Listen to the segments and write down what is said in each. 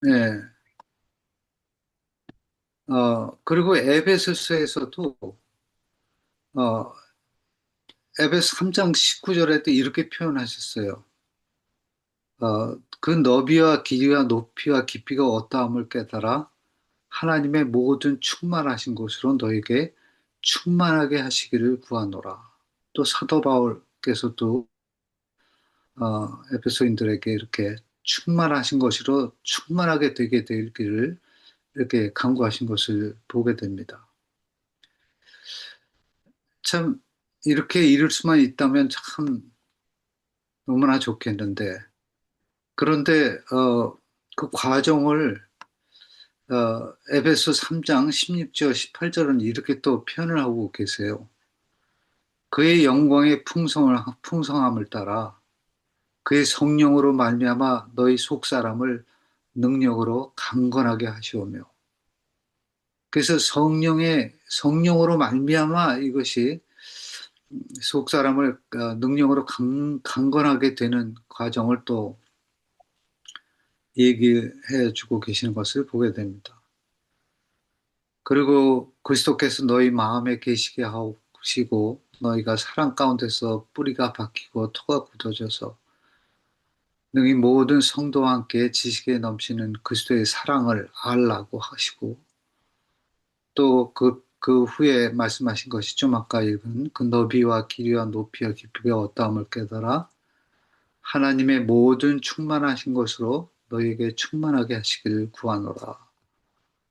네. 그리고 에베소서에서도, 어, 에베소 3장 19절에도 이렇게 표현하셨어요. 그 너비와 길이와 높이와 깊이가 어떠함을 깨달아 하나님의 모든 충만하신 곳으로 너에게 충만하게 하시기를 구하노라. 또 사도 바울께서도 에베소인들에게 이렇게 충만하신 것으로 충만하게 되게 되기를 이렇게 간구하신 것을 보게 됩니다. 참 이렇게 이룰 수만 있다면 참 너무나 좋겠는데 그런데 그 과정을 에베소 3장 16절 18절은 이렇게 또 표현을 하고 계세요. 그의 영광의 풍성함을 따라 그의 성령으로 말미암아 너희 속 사람을 능력으로 강건하게 하시오며 그래서 성령으로 말미암아 이것이 속 사람을 능력으로 강건하게 되는 과정을 또 얘기해 주고 계시는 것을 보게 됩니다. 그리고 그리스도께서 너희 마음에 계시게 하시고 너희가 사랑 가운데서 뿌리가 박히고 토가 굳어져서 능히 모든 성도와 함께 지식에 넘치는 그리스도의 사랑을 알라고 하시고 또 그 후에 말씀하신 것이 좀 아까 읽은 그 너비와 길이와 높이와 깊이가 어떠함을 깨달아 하나님의 모든 충만하신 것으로 너희에게 충만하게 하시기를 구하노라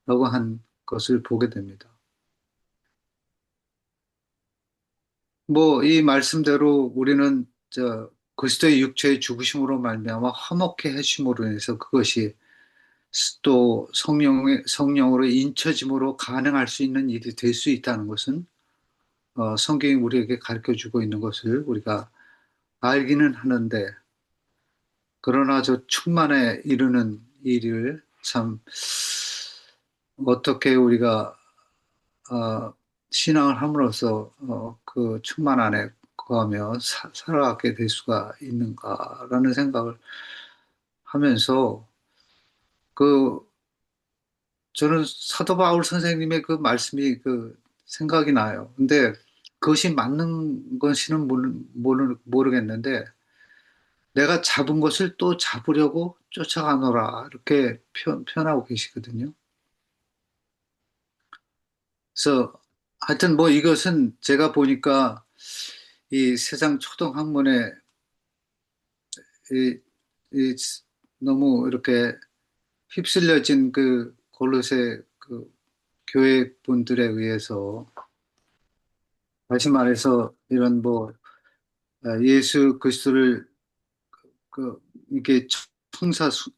라고 한 것을 보게 됩니다. 뭐 이 말씀대로 우리는 그리스도의 육체의 죽으심으로 말미암아 화목케 하심으로 인해서 그것이 또 성령으로 인쳐짐으로 가능할 수 있는 일이 될 수 있다는 것은 성경이 우리에게 가르쳐 주고 있는 것을 우리가 알기는 하는데 그러나 저 충만에 이르는 일을 참 어떻게 우리가 신앙을 함으로써 그 충만 안에 거하며 살아가게 될 수가 있는가라는 생각을 하면서 그 저는 사도 바울 선생님의 그 말씀이 그 생각이 나요. 근데 그것이 맞는 것이는 모르겠는데 내가 잡은 것을 또 잡으려고 쫓아가노라 이렇게 표현하고 계시거든요. 그래서 하여튼 뭐 이것은 제가 보니까 이 세상 초등학문에 이, 이 너무 이렇게 휩쓸려진 그 골로새 그 교회 분들에 의해서 다시 말해서 이런 뭐 예수 그리스도를 그 이게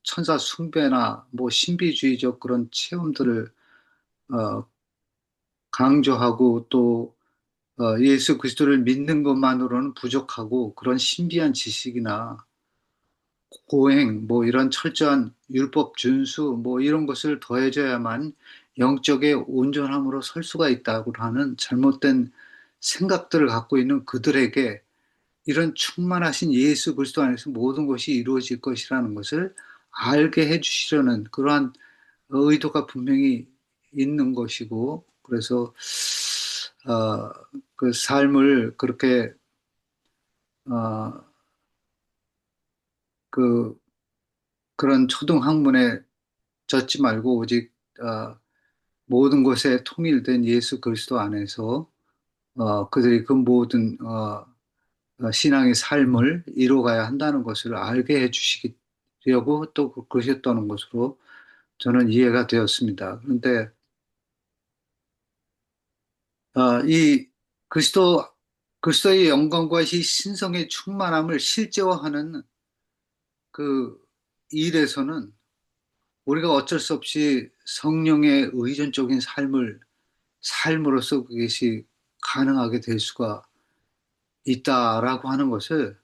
천사 숭배나 뭐 신비주의적 그런 체험들을 어, 강조하고 또 예수 그리스도를 믿는 것만으로는 부족하고 그런 신비한 지식이나 고행 뭐 이런 철저한 율법 준수 뭐 이런 것을 더해져야만 영적의 온전함으로 설 수가 있다고 하는 잘못된 생각들을 갖고 있는 그들에게 이런 충만하신 예수 그리스도 안에서 모든 것이 이루어질 것이라는 것을 알게 해주시려는 그러한 의도가 분명히 있는 것이고, 그래서, 그 삶을 그렇게, 어, 그, 그런 초등학문에 젖지 말고 오직, 모든 것에 통일된 예수 그리스도 안에서, 그들이 그 모든, 신앙의 삶을 이루어가야 한다는 것을 알게 해주시려고 또 그러셨다는 것으로 저는 이해가 되었습니다. 그런데 이 그리스도 그리스도의 영광과 이 신성의 충만함을 실제화하는 그 일에서는 우리가 어쩔 수 없이 성령의 의존적인 삶으로서 그것이 가능하게 될 수가 있다라고 하는 것을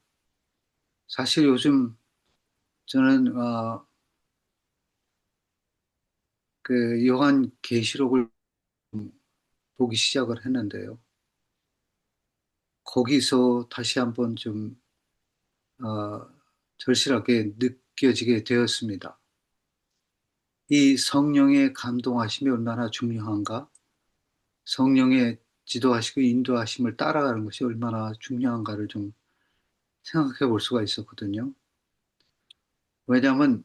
사실 요즘 저는 그 요한 계시록을 보기 시작을 했는데요. 거기서 다시 한번 좀 절실하게 느껴지게 되었습니다. 이 성령의 감동하심이 얼마나 중요한가? 성령의 지도하시고 인도하심을 따라가는 것이 얼마나 중요한가를 좀 생각해 볼 수가 있었거든요. 왜냐하면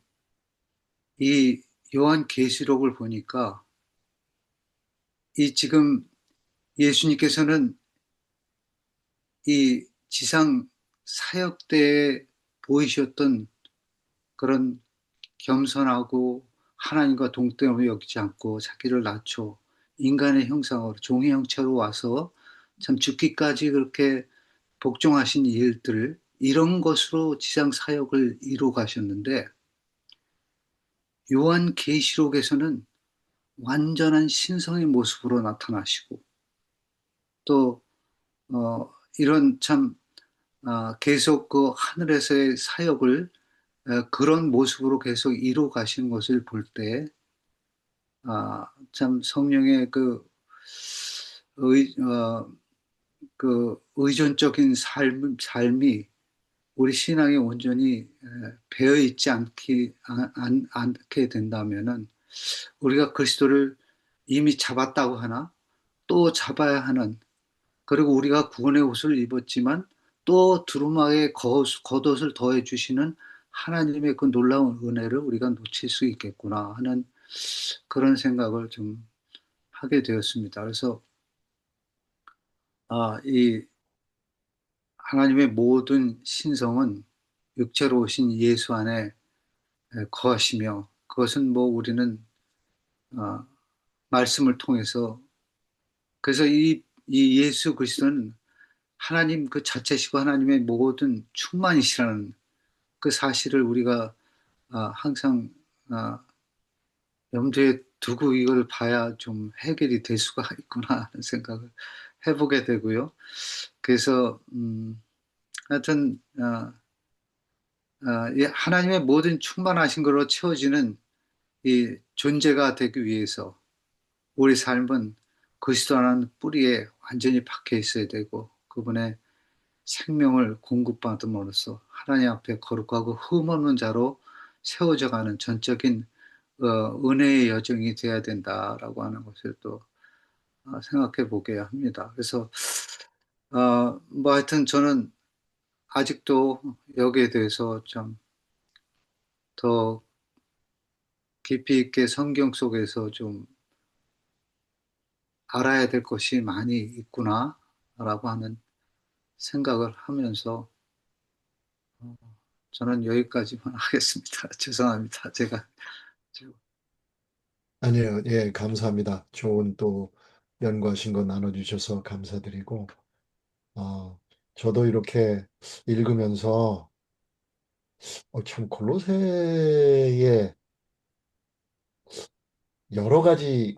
이 요한 계시록을 보니까 이 지금 예수님께서는 이 지상 사역 때에 보이셨던 그런 겸손하고 하나님과 동등함을 여기지 않고 자기를 낮춰 인간의 형상으로 종의 형체로 와서 참 죽기까지 그렇게 복종하신 일들 이런 것으로 지상 사역을 이루어 가셨는데 요한 계시록에서는 완전한 신성의 모습으로 나타나시고 또 이런 참 계속 그 하늘에서의 사역을 그런 모습으로 계속 이루어 가시는 것을 볼 때, 참 성령의 의, 어, 그 의존적인 삶이 우리 신앙에 온전히 배어 있지 않게 된다면은 우리가 그리스도를 이미 잡았다고 하나 또 잡아야 하는 그리고 우리가 구원의 옷을 입었지만 또 두루마에 겉옷을 더해 주시는 하나님의 그 놀라운 은혜를 우리가 놓칠 수 있겠구나 하는 그런 생각을 좀 하게 되었습니다. 그래서 이 하나님의 모든 신성은 육체로 오신 예수 안에 거하시며 그것은 뭐 우리는 아, 말씀을 통해서 그래서 이 예수 그리스도는 하나님 그 자체시고 하나님의 모든 충만이시라는 그 사실을 우리가 항상 아, 염두에 두고 이걸 봐야 좀 해결이 될 수가 있구나 하는 생각을 해보게 되고요. 그래서 하여튼 이 하나님의 모든 충만하신 걸로 채워지는 이 존재가 되기 위해서 우리 삶은 그리스도라는 뿌리에 완전히 박혀 있어야 되고 그분의 생명을 공급받음으로써 하나님 앞에 거룩하고 흠없는 자로 세워져 가는 전적인 은혜의 여정이 되어야 된다라고 하는 것을 또 생각해 보게 합니다. 그래서 뭐 하여튼 저는 아직도 여기에 대해서 좀 더 깊이 있게 성경 속에서 좀 알아야 될 것이 많이 있구나라고 하는 생각을 하면서 어, 저는 여기까지만 하겠습니다. 죄송합니다. 제가 좀- 아니요, 예, 감사합니다. 좋은 또 연구하신 거 나눠주셔서 감사드리고, 어, 저도 이렇게 읽으면서, 참, 골로새에 여러 가지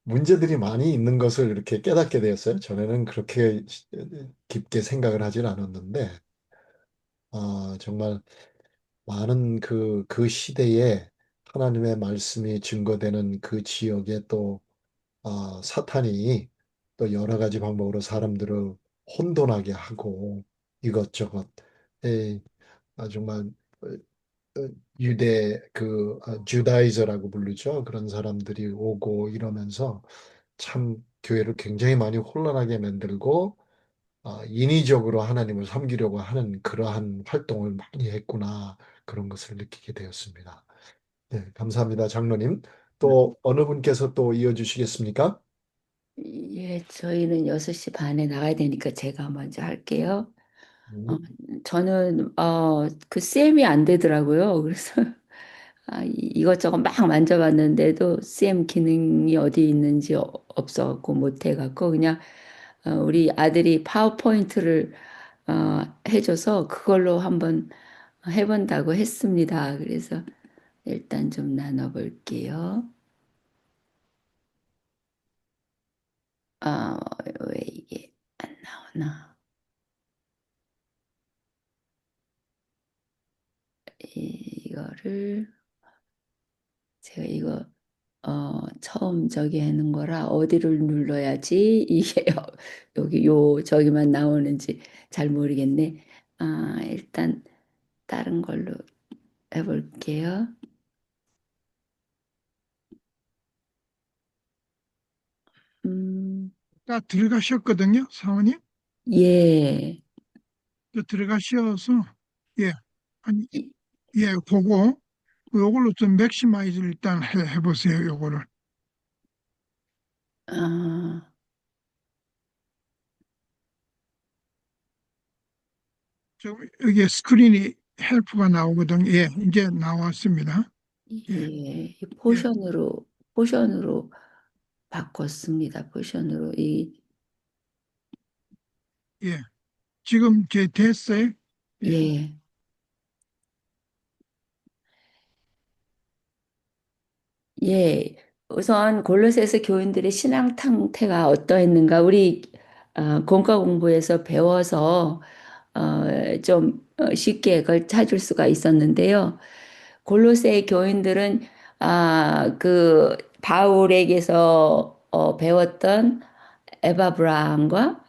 문제들이 많이 있는 것을 이렇게 깨닫게 되었어요. 전에는 그렇게 깊게 생각을 하진 않았는데, 정말 많은 그 시대에 하나님의 말씀이 증거되는 그 지역에 또 사탄이 또 여러 가지 방법으로 사람들을 혼돈하게 하고 이것저것 정말 어, 유대 주다이저라고 부르죠. 그런 사람들이 오고 이러면서 참 교회를 굉장히 많이 혼란하게 만들고 인위적으로 하나님을 섬기려고 하는 그러한 활동을 많이 했구나 그런 것을 느끼게 되었습니다. 네, 감사합니다, 장로님. 또 어느 분께서 또 이어주시겠습니까? 예, 저희는 6시 반에 나가야 되니까 제가 먼저 할게요. 어, 음. 저는 그 쌤이 안 되더라고요. 그래서 이것저것 막 만져봤는데도 쌤 기능이 어디 있는지 없어갖고 못 해갖고 그냥 우리 아들이 파워포인트를 해줘서 그걸로 한번 해본다고 했습니다. 그래서 일단 좀 나눠볼게요. 아, 왜 이게 안 나오나? 이거를 제가 이거 처음 저기 하는 거라 어디를 눌러야지 이게 여기 저기만 나오는지 잘 모르겠네. 일단 다른 걸로 해볼게요. 다 들어가셨거든요, 사모님. 예, 들어가셔서, 예, 아니, 이- 예, 보고, 요걸로 좀 맥시마이즈를 일단 해보세요, 요거를. 아, 지금 여기에 스크린이 헬프가 나오거든요. 예, 이제 나왔습니다. 예, 예, 이 예, 포션으로 바꿨습니다. 포션으로. 예. 지금 제 됐어요? 예, 예, 예. 우선 골로새서 교인들의 신앙 상태가 어떠했는가? 우리 공과 공부에서 배워서 좀 쉽게 그걸 찾을 수가 있었는데요. 골로새 교인들은 그 바울에게서 배웠던 에바브라함과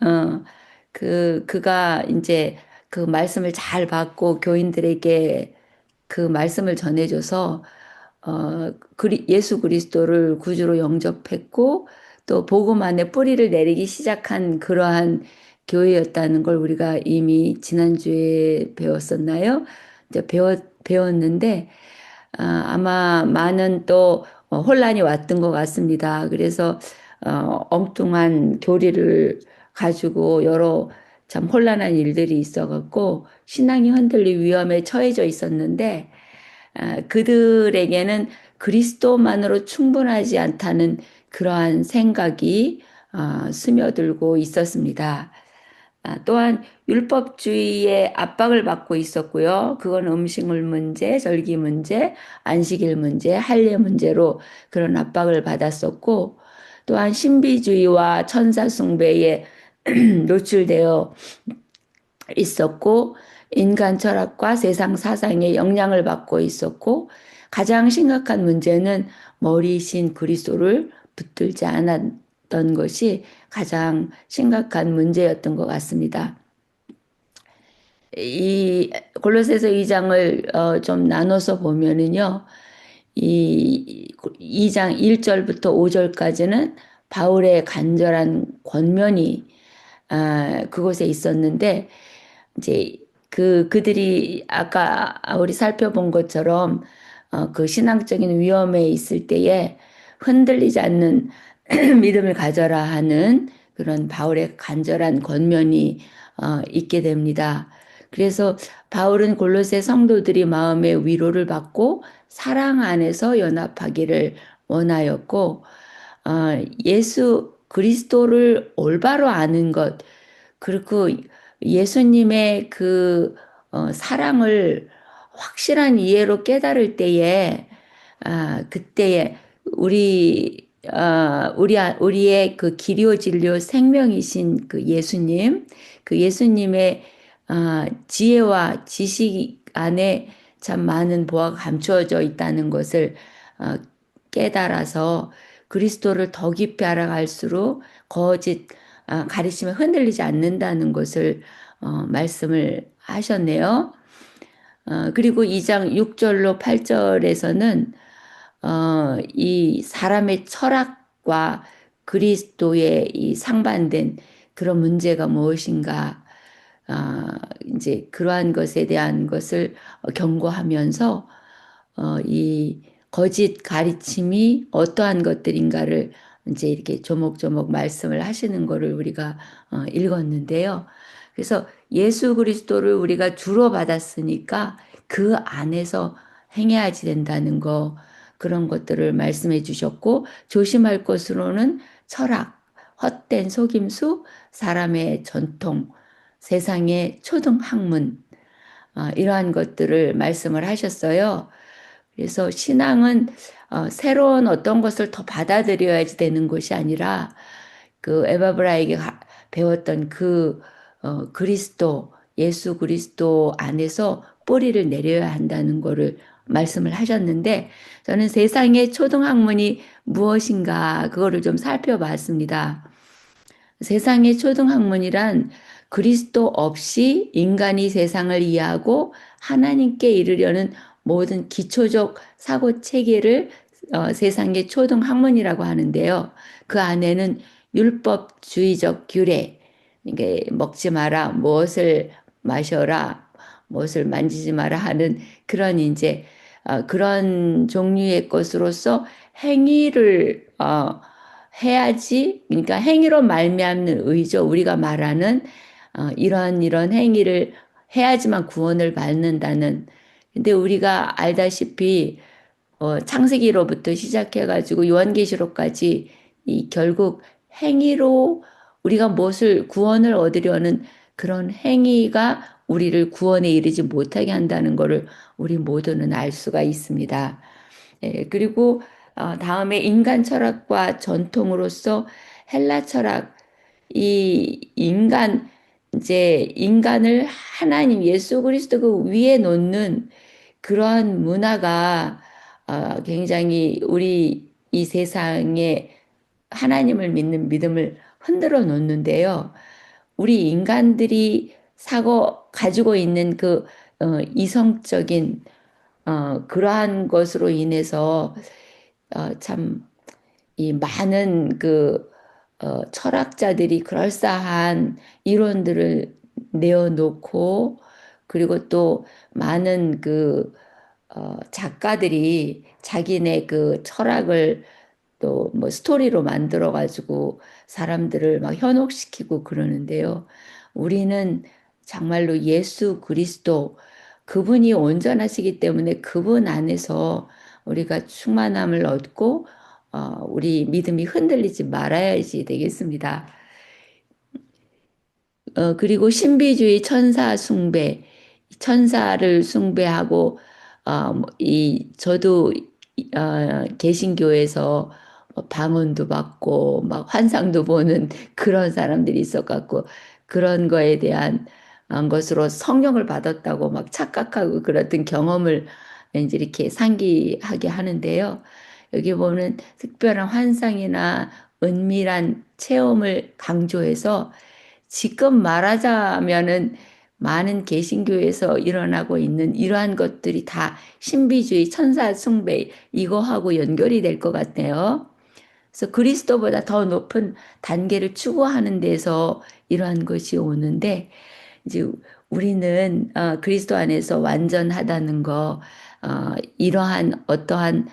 그가 이제 그 말씀을 잘 받고 교인들에게 그 말씀을 전해줘서 예수 그리스도를 구주로 영접했고 또 복음 안에 뿌리를 내리기 시작한 그러한 교회였다는 걸 우리가 이미 지난주에 배웠었나요? 이제 배웠는데 아마 많은 또 혼란이 왔던 것 같습니다. 그래서 엉뚱한 교리를 가지고 여러 참 혼란한 일들이 있어갖고 신앙이 흔들릴 위험에 처해져 있었는데 그들에게는 그리스도만으로 충분하지 않다는 그러한 생각이 스며들고 있었습니다. 또한 율법주의의 압박을 받고 있었고요. 그건 음식물 문제, 절기 문제, 안식일 문제, 할례 문제로 그런 압박을 받았었고, 또한 신비주의와 천사 숭배에 노출되어 있었고, 인간 철학과 세상 사상의 영향을 받고 있었고, 가장 심각한 문제는 머리신 그리스도를 붙들지 않았던 것이 가장 심각한 문제였던 것 같습니다. 이 골로새서 2장을 좀 나눠서 보면은요, 이 2장 1절부터 5절까지는 바울의 간절한 권면이 그곳에 있었는데 이제 그들이 아까 우리 살펴본 것처럼 그 신앙적인 위험에 있을 때에 흔들리지 않는 믿음을 가져라 하는 그런 바울의 간절한 권면이 있게 됩니다. 그래서 바울은 골로새 성도들이 마음의 위로를 받고 사랑 안에서 연합하기를 원하였고 예수 그리스도를 올바로 아는 것 그리고 예수님의 그 사랑을 확실한 이해로 깨달을 때에 그때에 우리의 그 기료 진료 생명이신 그 예수님, 그 예수님의 지혜와 지식 안에 참 많은 보화가 감추어져 있다는 것을 어, 깨달아서 그리스도를 더 깊이 알아갈수록 거짓 가르침에 흔들리지 않는다는 것을 말씀을 하셨네요. 그리고 2장 6절로 8절에서는 이 사람의 철학과 그리스도의 이 상반된 그런 문제가 무엇인가, 이제 그러한 것에 대한 것을 경고하면서 이 거짓 가르침이 어떠한 것들인가를 이제 이렇게 조목조목 말씀을 하시는 거를 우리가 읽었는데요. 그래서 예수 그리스도를 우리가 주로 받았으니까 그 안에서 행해야지 된다는 거 그런 것들을 말씀해 주셨고 조심할 것으로는 철학, 헛된 속임수, 사람의 전통, 세상의 초등 학문 이러한 것들을 말씀을 하셨어요. 그래서 신앙은 새로운 어떤 것을 더 받아들여야지 되는 것이 아니라 그 에바브라에게 배웠던 그 그리스도, 예수 그리스도 안에서 뿌리를 내려야 한다는 것을 말씀을 하셨는데 저는 세상의 초등학문이 무엇인가 그거를 좀 살펴봤습니다. 세상의 초등학문이란 그리스도 없이 인간이 세상을 이해하고 하나님께 이르려는 모든 기초적 사고 체계를 세상의 초등학문이라고 하는데요. 그 안에는 율법주의적 규례, 이게 먹지 마라, 무엇을 마셔라, 무엇을 만지지 마라 하는 그런 이제 그런 종류의 것으로서 행위를 해야지, 그러니까 행위로 말미암는 의죠. 우리가 말하는 이런 행위를 해야지만 구원을 받는다는. 근데 우리가 알다시피 창세기로부터 시작해가지고 요한계시록까지 이 결국 행위로 우리가 무엇을 구원을 얻으려는 그런 행위가 우리를 구원에 이르지 못하게 한다는 것을 우리 모두는 알 수가 있습니다. 그리고 다음에 인간 철학과 전통으로서 헬라 철학, 이 이제 인간을 하나님 예수 그리스도 그 위에 놓는 그러한 문화가 굉장히 우리 이 세상에 하나님을 믿는 믿음을 흔들어 놓는데요. 우리 인간들이 가지고 있는 그 이성적인 그러한 것으로 인해서 참 이 많은 그 철학자들이 그럴싸한 이론들을 내어놓고 그리고 또 많은 그 작가들이 자기네 그 철학을 또 뭐 스토리로 만들어 가지고 사람들을 막 현혹시키고 그러는데요. 우리는 정말로 예수 그리스도 그분이 온전하시기 때문에 그분 안에서 우리가 충만함을 얻고 우리 믿음이 흔들리지 말아야지 되겠습니다. 그리고 신비주의 천사 숭배, 천사를 숭배하고 저도 개신교에서 방언도 받고 막 환상도 보는 그런 사람들이 있어갖고 그런 거에 대한 것으로 성령을 받았다고 막 착각하고 그랬던 경험을 왠지 이렇게 상기하게 하는데요. 여기 보면 특별한 환상이나 은밀한 체험을 강조해서 지금 말하자면은 많은 개신교에서 일어나고 있는 이러한 것들이 다 신비주의 천사 숭배 이거하고 연결이 될 것 같네요. 그래서 그리스도보다 더 높은 단계를 추구하는 데서 이러한 것이 오는데 이제 우리는 그리스도 안에서 완전하다는 거, 이러한 어떠한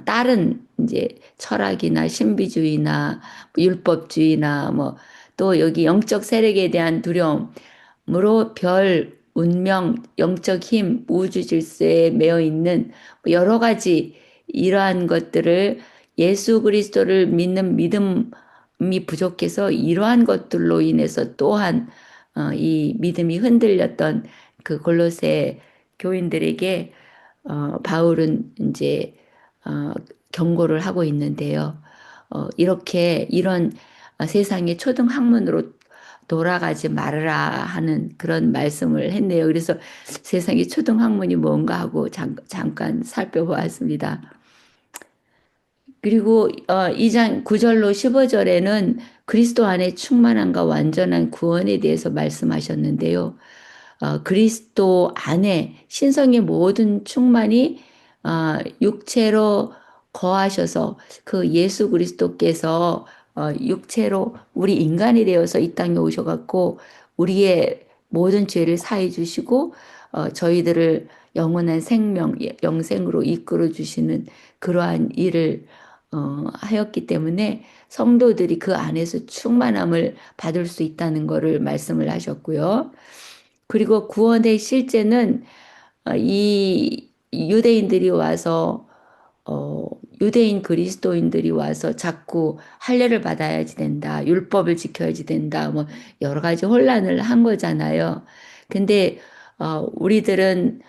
다른 이제 철학이나 신비주의나 율법주의나 뭐 또 여기 영적 세력에 대한 두려움으로 별, 운명, 영적 힘, 우주 질서에 매여 있는 여러 가지 이러한 것들을 예수 그리스도를 믿는 믿음이 부족해서 이러한 것들로 인해서 또한 이 믿음이 흔들렸던 그 골로새 교인들에게 바울은 이제 경고를 하고 있는데요. 이렇게 이런 세상의 초등 학문으로 돌아가지 말아라 하는 그런 말씀을 했네요. 그래서 세상의 초등 학문이 뭔가 하고 잠깐 살펴보았습니다. 그리고 2장 9절로 15절에는 그리스도 안에 충만함과 완전한 구원에 대해서 말씀하셨는데요. 그리스도 안에 신성의 모든 충만이 육체로 거하셔서 그 예수 그리스도께서 육체로 우리 인간이 되어서 이 땅에 오셔갖고 우리의 모든 죄를 사해 주시고 저희들을 영원한 생명, 영생으로 이끌어 주시는 그러한 일을 하였기 때문에 성도들이 그 안에서 충만함을 받을 수 있다는 것을 말씀을 하셨고요. 그리고 구원의 실제는 이 유대인들이 와서 유대인 그리스도인들이 와서 자꾸 할례를 받아야지 된다, 율법을 지켜야지 된다, 뭐 여러 가지 혼란을 한 거잖아요. 근데 우리들은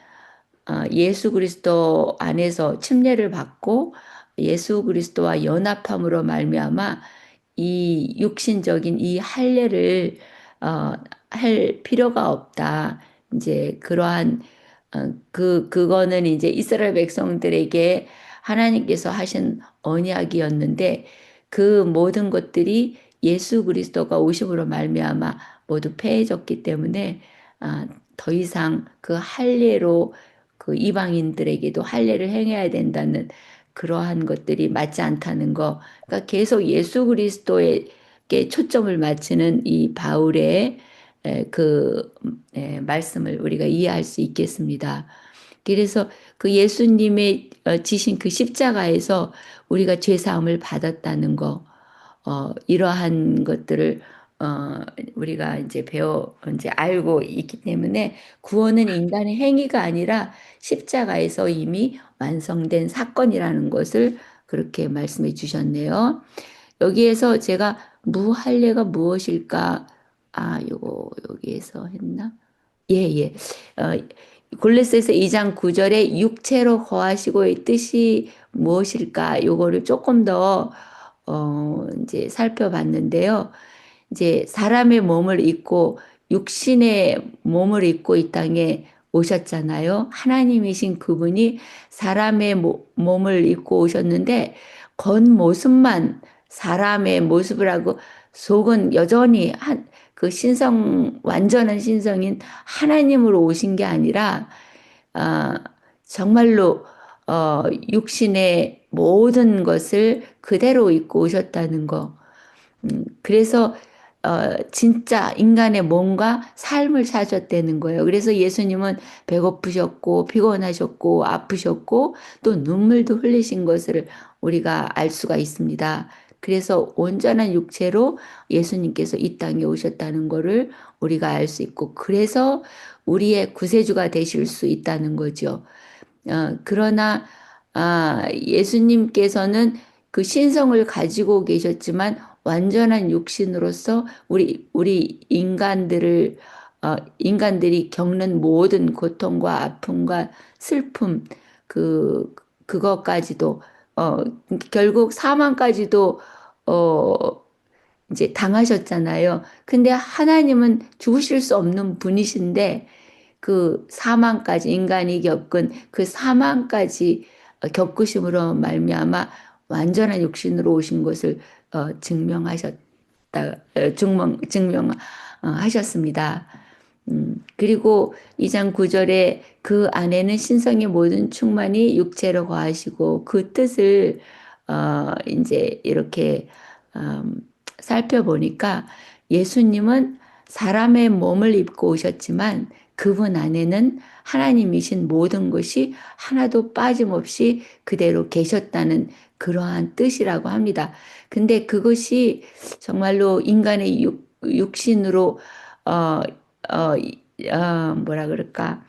예수 그리스도 안에서 침례를 받고 예수 그리스도와 연합함으로 말미암아 이 육신적인 이 할례를 할 필요가 없다. 이제 그러한 그거는 이제 이스라엘 백성들에게 하나님께서 하신 언약이었는데 그 모든 것들이 예수 그리스도가 오심으로 말미암아 모두 폐해졌기 때문에 더 이상 그 할례로 그 이방인들에게도 할례를 행해야 된다는 그러한 것들이 맞지 않다는 거. 그러니까 계속 예수 그리스도의 게 초점을 맞추는 이 바울의 말씀을 우리가 이해할 수 있겠습니다. 그래서 그 예수님의 지신 그 십자가에서 우리가 죄 사함을 받았다는 거, 이러한 것들을 우리가 이제 알고 있기 때문에 구원은 인간의 행위가 아니라 십자가에서 이미 완성된 사건이라는 것을 그렇게 말씀해 주셨네요. 여기에서 제가 무할례가 무엇일까? 요거 여기에서 했나? 예, 예. 어, 골로새서 2장 9절에 육체로 거하시고의 뜻이 무엇일까? 요거를 조금 더 이제 살펴봤는데요. 이제 사람의 몸을 입고 육신의 몸을 입고 이 땅에 오셨잖아요. 하나님이신 그분이 사람의 몸을 입고 오셨는데 겉모습만 사람의 모습을 하고 속은 여전히 그 완전한 신성인 하나님으로 오신 게 아니라 아, 정말로 육신의 모든 것을 그대로 입고 오셨다는 거. 그래서 진짜 인간의 몸과 삶을 사셨다는 거예요. 그래서 예수님은 배고프셨고 피곤하셨고 아프셨고 또 눈물도 흘리신 것을 우리가 알 수가 있습니다. 그래서 온전한 육체로 예수님께서 이 땅에 오셨다는 것을 우리가 알 수 있고 그래서 우리의 구세주가 되실 수 있다는 거죠. 그러나 예수님께서는 그 신성을 가지고 계셨지만 완전한 육신으로서 우리 인간들이 겪는 모든 고통과 아픔과 슬픔 그것까지도 결국 사망까지도 어, 이제 당하셨잖아요. 근데 하나님은 죽으실 수 없는 분이신데 그 사망까지 인간이 겪은 그 사망까지 겪으심으로 말미암아 완전한 육신으로 오신 것을 증명하셨습니다. 그리고 2장 9절에 그 안에는 신성의 모든 충만이 육체로 거하시고 그 뜻을 이제 이렇게 살펴보니까 예수님은 사람의 몸을 입고 오셨지만 그분 안에는 하나님이신 모든 것이 하나도 빠짐없이 그대로 계셨다는 그러한 뜻이라고 합니다. 근데 그것이 정말로 인간의 육신으로 뭐라 그럴까?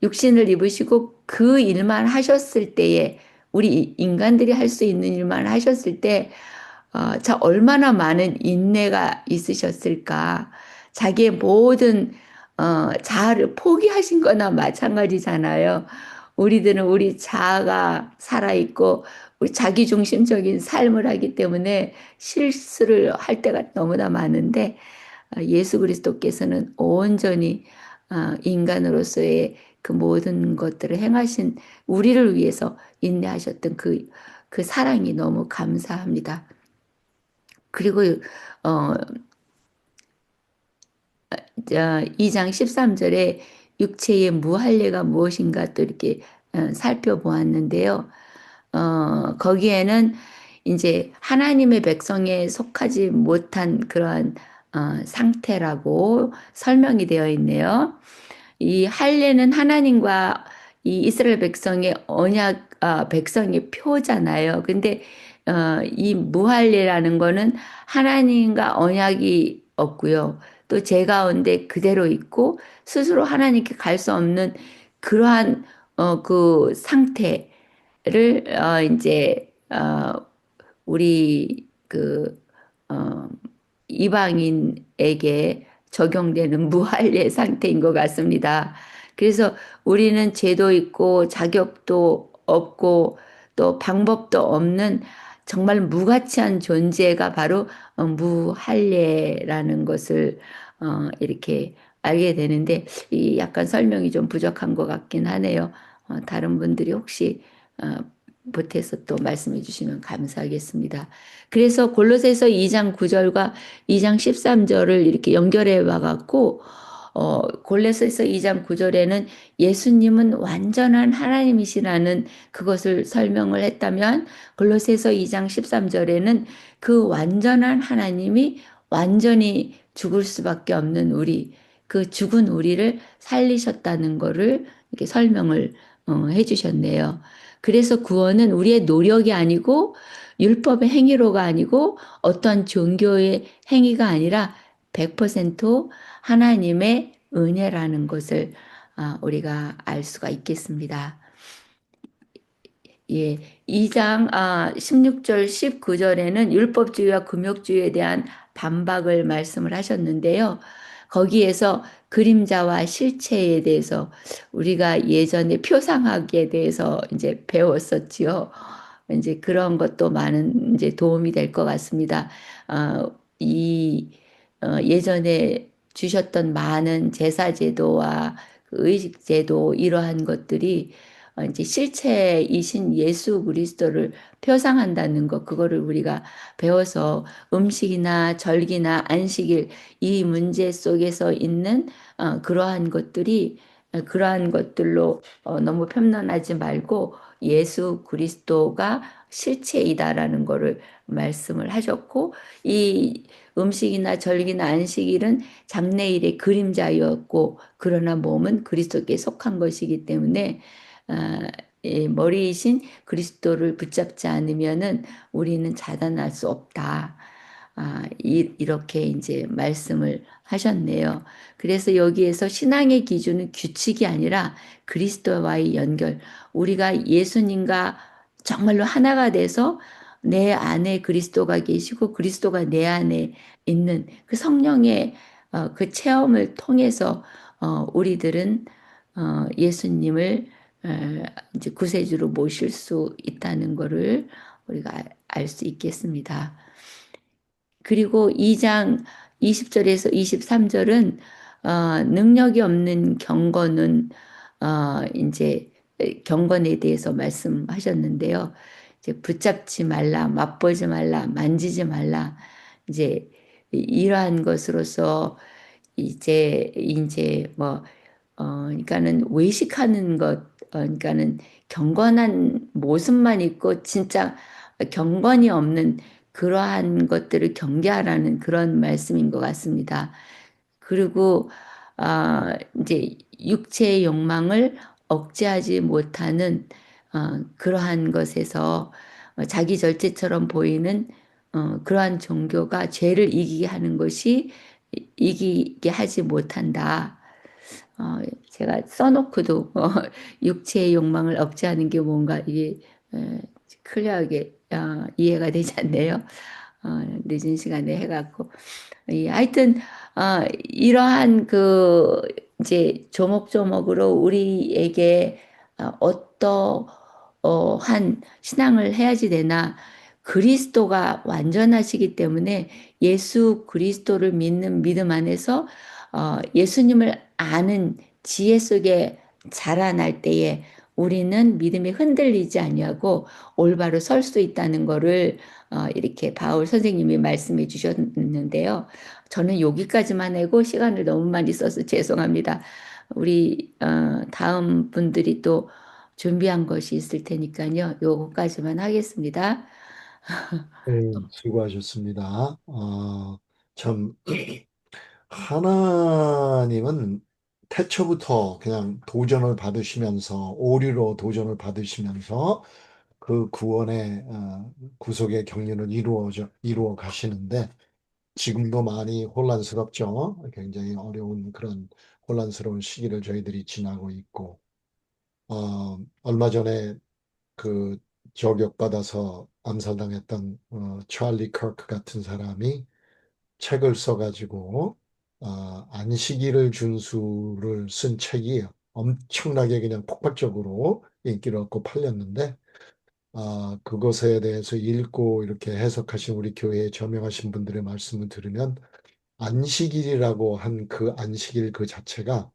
육신을 입으시고 그 일만 하셨을 때에 우리 인간들이 할 수 있는 일만 하셨을 때 자 얼마나 많은 인내가 있으셨을까? 자기의 모든 자아를 포기하신 거나 마찬가지잖아요. 우리들은 우리 자아가 살아있고 우리 자기중심적인 삶을 하기 때문에 실수를 할 때가 너무나 많은데 예수 그리스도께서는 온전히 인간으로서의 그 모든 것들을 행하신 우리를 위해서 인내하셨던 그 사랑이 너무 감사합니다. 그리고 2장 13절에 육체의 무할례가 무엇인가 또 이렇게 살펴보았는데요. 거기에는 이제 하나님의 백성에 속하지 못한 그러한 상태라고 설명이 되어 있네요. 이 할례는 하나님과 이 이스라엘 백성의 백성의 표잖아요. 근데 이 무할례라는 거는 하나님과 언약이 없고요. 또 제 가운데 그대로 있고 스스로 하나님께 갈 수 없는 그러한 그 상태를 이제 우리 어, 이방인에게 적용되는 무할례 상태인 것 같습니다. 그래서 우리는 죄도 있고 자격도 없고 또 방법도 없는 정말 무가치한 존재가 바로 무할례라는 것을 이렇게 알게 되는데 이 약간 설명이 좀 부족한 것 같긴 하네요. 다른 분들이 혹시 보태서 또 말씀해 주시면 감사하겠습니다. 그래서 골로새서 2장 9절과 2장 13절을 이렇게 연결해 봐갖고 골로새서 2장 9절에는 예수님은 완전한 하나님이시라는 그것을 설명을 했다면 골로새서 2장 13절에는 그 완전한 하나님이 완전히 죽을 수밖에 없는 우리, 그 죽은 우리를 살리셨다는 거를 이렇게 설명을 해주셨네요. 그래서 구원은 우리의 노력이 아니고 율법의 행위로가 아니고 어떤 종교의 행위가 아니라 100% 하나님의 은혜라는 것을 우리가 알 수가 있겠습니다. 예, 2장 16절 19절에는 율법주의와 금욕주의에 대한 반박을 말씀을 하셨는데요. 거기에서 그림자와 실체에 대해서 우리가 예전에 표상학에 대해서 이제 배웠었지요. 이제 그런 것도 많은 이제 도움이 될 것 같습니다. 이 예전에 주셨던 많은 제사제도와 그 의식제도 이러한 것들이 이제 실체이신 예수 그리스도를 표상한다는 것, 그거를 우리가 배워서 음식이나 절기나 안식일 이 문제 속에서 있는 그러한 것들이 그러한 것들로 너무 편견하지 말고 예수 그리스도가 실체이다라는 거를 말씀을 하셨고, 이 음식이나 절기나 안식일은 장래일의 그림자였고 그러나 몸은 그리스도께 속한 것이기 때문에 머리이신 그리스도를 붙잡지 않으면은 우리는 자라날 수 없다. 이렇게 이제 말씀을 하셨네요. 그래서 여기에서 신앙의 기준은 규칙이 아니라 그리스도와의 연결. 우리가 예수님과 정말로 하나가 돼서 내 안에 그리스도가 계시고 그리스도가 내 안에 있는 그 성령의 그 체험을 통해서 우리들은 예수님을 이제 구세주로 모실 수 있다는 것을 우리가 알 수 있겠습니다. 그리고 2장 20절에서 23절은 능력이 없는 경건은 이제 경건에 대해서 말씀하셨는데요. 이제 붙잡지 말라, 맛보지 말라, 만지지 말라. 이제 이러한 것으로서 이제 뭐 그러니까는 외식하는 것, 그러니까는 경건한 모습만 있고 진짜 경건이 없는 그러한 것들을 경계하라는 그런 말씀인 것 같습니다. 그리고 이제 육체의 욕망을 억제하지 못하는 그러한 것에서 자기 절제처럼 보이는 그러한 종교가 죄를 이기게 하는 것이 이기게 하지 못한다. 제가 써놓고도 육체의 욕망을 억제하는 게 뭔가 이게 클리어하게 이해가 되지 않네요. 늦은 시간에 해갖고 하여튼 이러한 그 이제 조목조목으로 우리에게 어떠한 신앙을 해야지 되나 그리스도가 완전하시기 때문에 예수 그리스도를 믿는 믿음 안에서 예수님을 아는 지혜 속에 자라날 때에 우리는 믿음이 흔들리지 아니하고 올바로 설 수 있다는 것을 이렇게 바울 선생님이 말씀해 주셨는데요. 저는 여기까지만 하고 시간을 너무 많이 써서 죄송합니다. 우리 다음 분들이 또 준비한 것이 있을 테니까요. 요거까지만 하겠습니다. 네, 수고하셨습니다. 참, 하나님은 태초부터 그냥 도전을 받으시면서, 오류로 도전을 받으시면서 그 구원의, 구속의 경륜을 이루어 가시는데, 지금도 많이 혼란스럽죠. 굉장히 어려운 그런 혼란스러운 시기를 저희들이 지나고 있고, 얼마 전에 그 저격받아서 암살당했던 찰리 커크 같은 사람이 책을 써가지고 안식일을 준수를 쓴 책이 엄청나게 그냥 폭발적으로 인기를 얻고 팔렸는데 그것에 대해서 읽고 이렇게 해석하신 우리 교회에 저명하신 분들의 말씀을 들으면 안식일이라고 한 그 안식일 그 자체가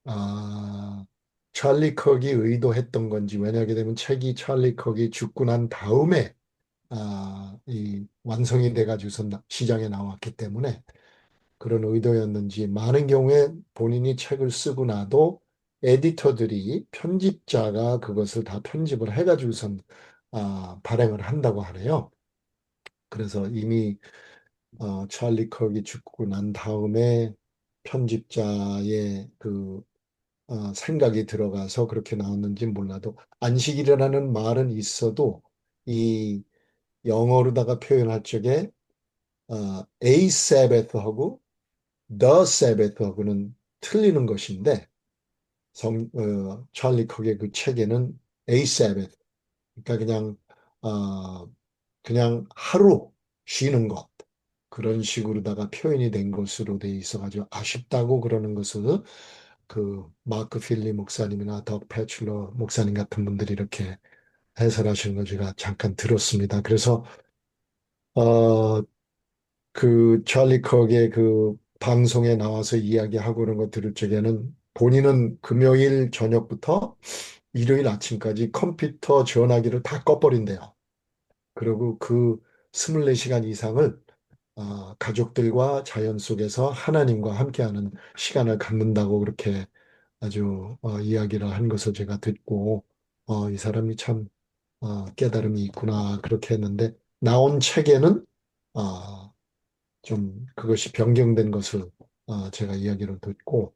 아, 찰리 컥이 의도했던 건지 왜냐하게 되면 책이 찰리 컥이 죽고 난 다음에 이 완성이 돼가지고서 시장에 나왔기 때문에 그런 의도였는지 많은 경우에 본인이 책을 쓰고 나도 에디터들이 편집자가 그것을 다 편집을 해가지고선 발행을 한다고 하네요. 그래서 이미 찰리 컥이 죽고 난 다음에 편집자의 생각이 들어가서 그렇게 나왔는지 몰라도 안식일이라는 말은 있어도 이 영어로다가 표현할 적에 a Sabbath하고 the Sabbath하고는 틀리는 것인데 찰리 컥의 그 책에는 a Sabbath 그러니까 그냥 하루 쉬는 것 그런 식으로다가 표현이 된 것으로 돼 있어가지고 아쉽다고 그러는 것을 그 마크 필리 목사님이나 덕 패출러 목사님 같은 분들이 이렇게 해설하시는 걸 제가 잠깐 들었습니다. 그래서 어, 그 찰리 컥의 그 방송에 나와서 이야기하고 그런 거 들을 적에는 본인은 금요일 저녁부터 일요일 아침까지 컴퓨터 전화기를 다 꺼버린대요. 그리고 그 24시간 이상을 가족들과 자연 속에서 하나님과 함께하는 시간을 갖는다고 그렇게 아주 이야기를 한 것을 제가 듣고 이 사람이 참 깨달음이 있구나 그렇게 했는데 나온 책에는 어, 좀 그것이 변경된 것을 제가 이야기를 듣고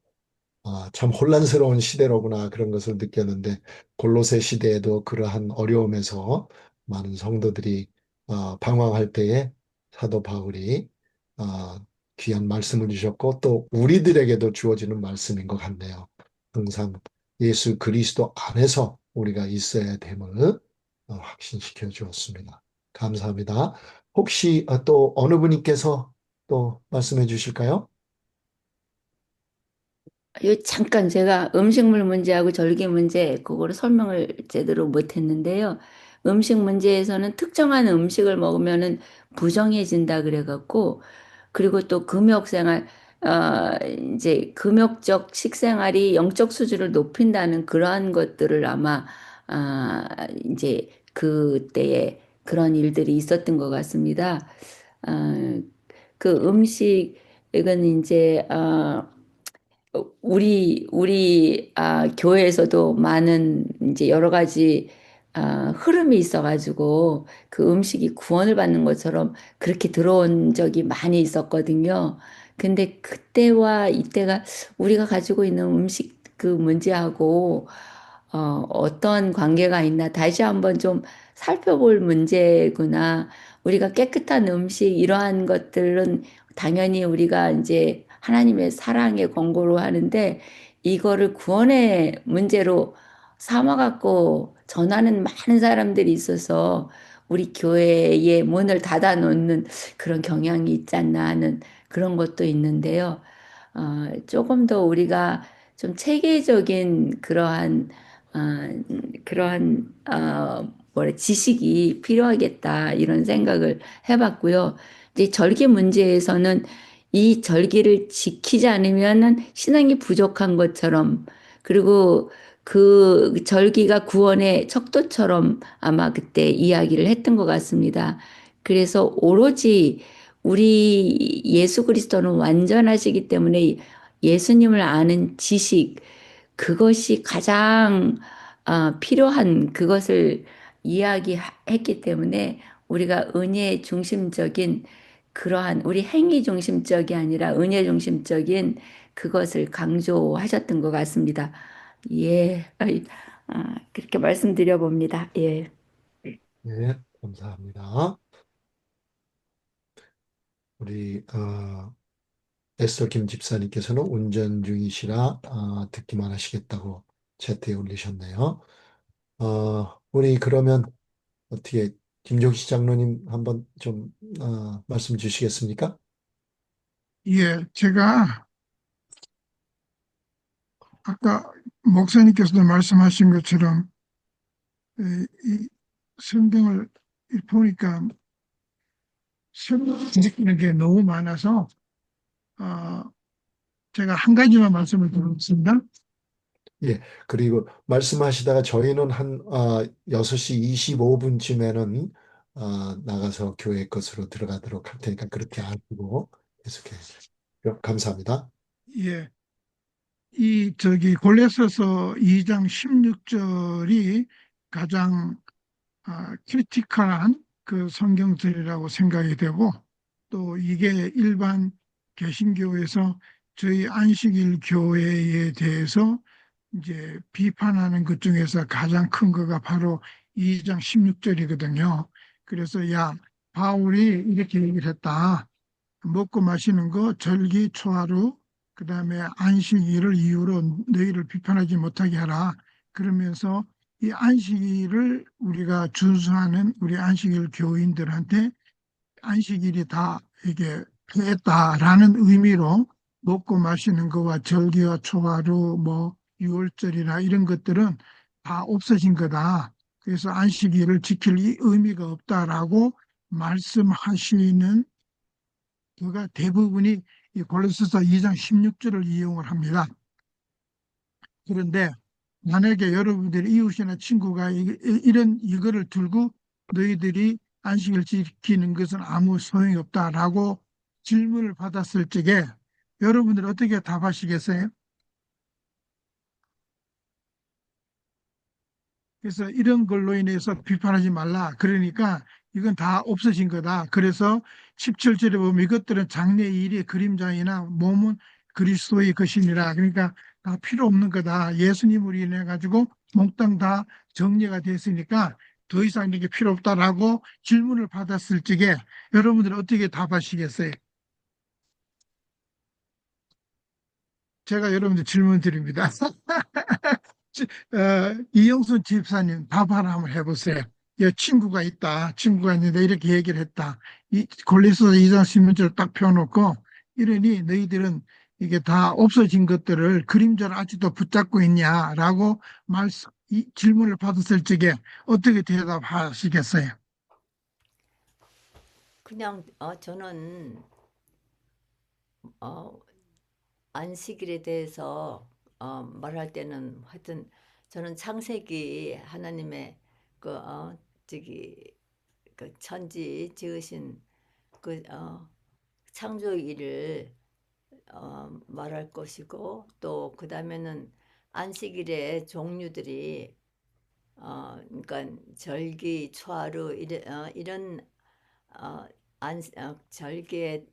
참 혼란스러운 시대로구나 그런 것을 느꼈는데 골로새 시대에도 그러한 어려움에서 많은 성도들이 방황할 때에 사도 바울이 어, 귀한 말씀을 주셨고 또 우리들에게도 주어지는 말씀인 것 같네요. 항상 예수 그리스도 안에서 우리가 있어야 됨을 확신시켜 주었습니다. 감사합니다. 혹시 또 어느 분께서 또 말씀해 주실까요? 요 잠깐 제가 음식물 문제하고 절개 문제 그거를 설명을 제대로 못했는데요. 음식 문제에서는 특정한 음식을 먹으면은 부정해진다 그래갖고 그리고 또 금욕 생활 이제 금욕적 식생활이 영적 수준을 높인다는 그러한 것들을 아마 이제 그때에 그런 일들이 있었던 것 같습니다. 아, 그 음식은 이제 우리 교회에서도 많은 이제 여러 가지 흐름이 있어가지고 그 음식이 구원을 받는 것처럼 그렇게 들어온 적이 많이 있었거든요. 근데 그때와 이때가 우리가 가지고 있는 음식 그 문제하고 어떤 관계가 있나 다시 한번 좀 살펴볼 문제구나. 우리가 깨끗한 음식 이러한 것들은 당연히 우리가 이제 하나님의 사랑의 권고로 하는데 이거를 구원의 문제로 삼아갖고 전하는 많은 사람들이 있어서 우리 교회의 문을 닫아 놓는 그런 경향이 있지 않나 하는 그런 것도 있는데요. 조금 더 우리가 좀 체계적인 뭐래 지식이 필요하겠다 이런 생각을 해봤고요. 이제 절기 문제에서는 이 절기를 지키지 않으면은 신앙이 부족한 것처럼 그리고 그 절기가 구원의 척도처럼 아마 그때 이야기를 했던 것 같습니다. 그래서 오로지 우리 예수 그리스도는 완전하시기 때문에 예수님을 아는 지식, 그것이 가장 필요한 그것을 이야기했기 때문에 우리가 은혜 중심적인 그러한 우리 행위 중심적이 아니라 은혜 중심적인 그것을 강조하셨던 것 같습니다. 예, 그렇게 말씀드려 봅니다. 예. 네, 감사합니다. 우리 에스더 김 집사님께서는 운전 중이시라 듣기만 하시겠다고 채트에 올리셨네요. 우리 그러면 어떻게 김종시 장로님 한번 좀 말씀 주시겠습니까? 예, 제가 아까 목사님께서도 말씀하신 것처럼 이 성경을 보니까 느끼는 게 너무 많아서 어, 제가 한 가지만 말씀을 드리겠습니다. 예, 그리고 말씀하시다가 저희는 한 6시 25분쯤에는 나가서 교회 것으로 들어가도록 할 테니까 그렇게 하시고 계속해 주세요. 감사합니다. 예, 이 골로새서 2장 16절이 가장 크리티컬한 그 성경들이라고 생각이 되고 또 이게 일반 개신교에서 저희 안식일 교회에 대해서 이제 비판하는 것 중에서 가장 큰 거가 바로 2장 16절이거든요. 그래서 야, 바울이 이렇게 얘기를 했다. 먹고 마시는 거 절기, 초하루, 그다음에 안식일을 이유로 너희를 비판하지 못하게 하라. 그러면서 이 안식일을 우리가 준수하는 우리 안식일 교인들한테 안식일이 다 이게 했다라는 의미로 먹고 마시는 거와 절기와 초하루 뭐 유월절이나 이런 것들은 다 없어진 거다. 그래서 안식일을 지킬 이 의미가 없다라고 말씀하시는 그가 대부분이 이 골로새서 2장 16절을 이용을 합니다. 그런데 만약에 여러분들이 이웃이나 친구가 이거를 들고 너희들이 안식을 지키는 것은 아무 소용이 없다라고 질문을 받았을 적에 여러분들 어떻게 답하시겠어요? 그래서 이런 걸로 인해서 비판하지 말라. 그러니까 이건 다 없어진 거다. 그래서 17절에 보면 이것들은 장래 일의 그림자이나 몸은 그리스도의 것이니라. 그러니까 다 필요 없는 거다. 예수님으로 인해 가지고 몽땅 다 정리가 됐으니까 더 이상 이게 필요 없다라고 질문을 받았을 적에 여러분들은 어떻게 답하시겠어요? 제가 여러분들 질문 드립니다. 이영순 집사님 답 하나 한번 해보세요. 친구가 있다. 친구가 있는데 이렇게 얘기를 했다. 골로새서 2장 16절 딱 펴놓고 이러니 너희들은 이게 다 없어진 것들을 그림자를 아직도 붙잡고 있냐라고 질문을 받았을 적에 어떻게 대답하시겠어요? 그냥 저는 어, 안식일에 대해서 말할 때는 하여튼 저는 창세기 하나님의 그 저기 그 천지 지으신 그 창조일을 말할 것이고 또 그 다음에는 안식일의 종류들이 그러니까 절기, 초하루 이런 절기의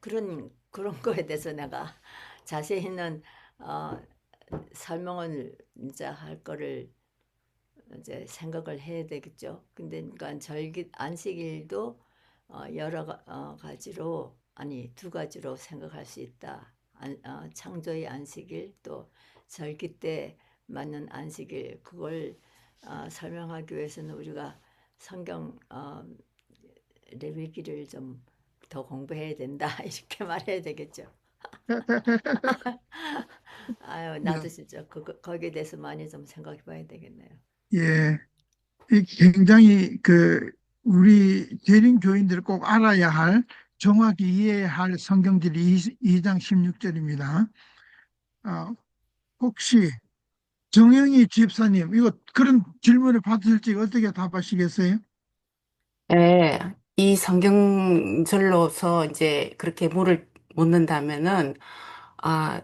그런 거에 대해서 내가 자세히는 설명을 이제 할 거를 이제 생각을 해야 되겠죠. 근데 그러니까 안식일도 여러 가지로 아니 두 가지로 생각할 수 있다. 창조의 안식일 또 절기 때 맞는 안식일 그걸 설명하기 위해서는 우리가 성경 레위기를 좀 더 공부해야 된다 이렇게 말해야 되겠죠. 아유 나도 진짜 거기에 대해서 많이 좀 생각해 봐야 되겠네요. 예, 굉장히 우리 재림 교인들이 꼭 알아야 할 정확히 이해해야 할 성경들이 2장 16절입니다. 혹시 정영희 집사님 이거 그런 질문을 받을 때 어떻게 답하시겠어요? 예, 이 성경절로서 이제 그렇게 물을 묻는다면은, 아,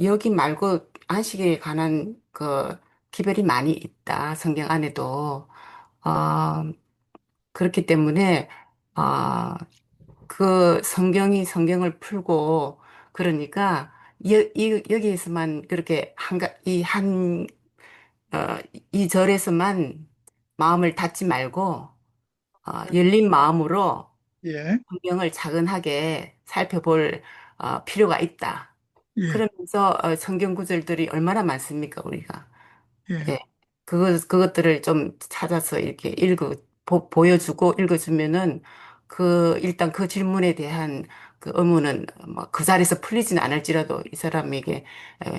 여기 말고 안식에 관한 기별이 많이 있다. 성경 안에도. 어, 그렇기 때문에, 어, 그 성경을 풀고, 그러니까, 여기에서만 그렇게 어, 이 절에서만 마음을 닫지 말고, 열린 마음으로 예, 성경을 차근하게 살펴볼 필요가 있다. 예, 그러면서 성경 구절들이 얼마나 많습니까, 우리가. 예, 예. 그것들을 좀 찾아서 이렇게 보여주고 읽어주면은 일단 그 질문에 대한 그 의문은 뭐 그 자리에서 풀리지는 않을지라도 이 사람에게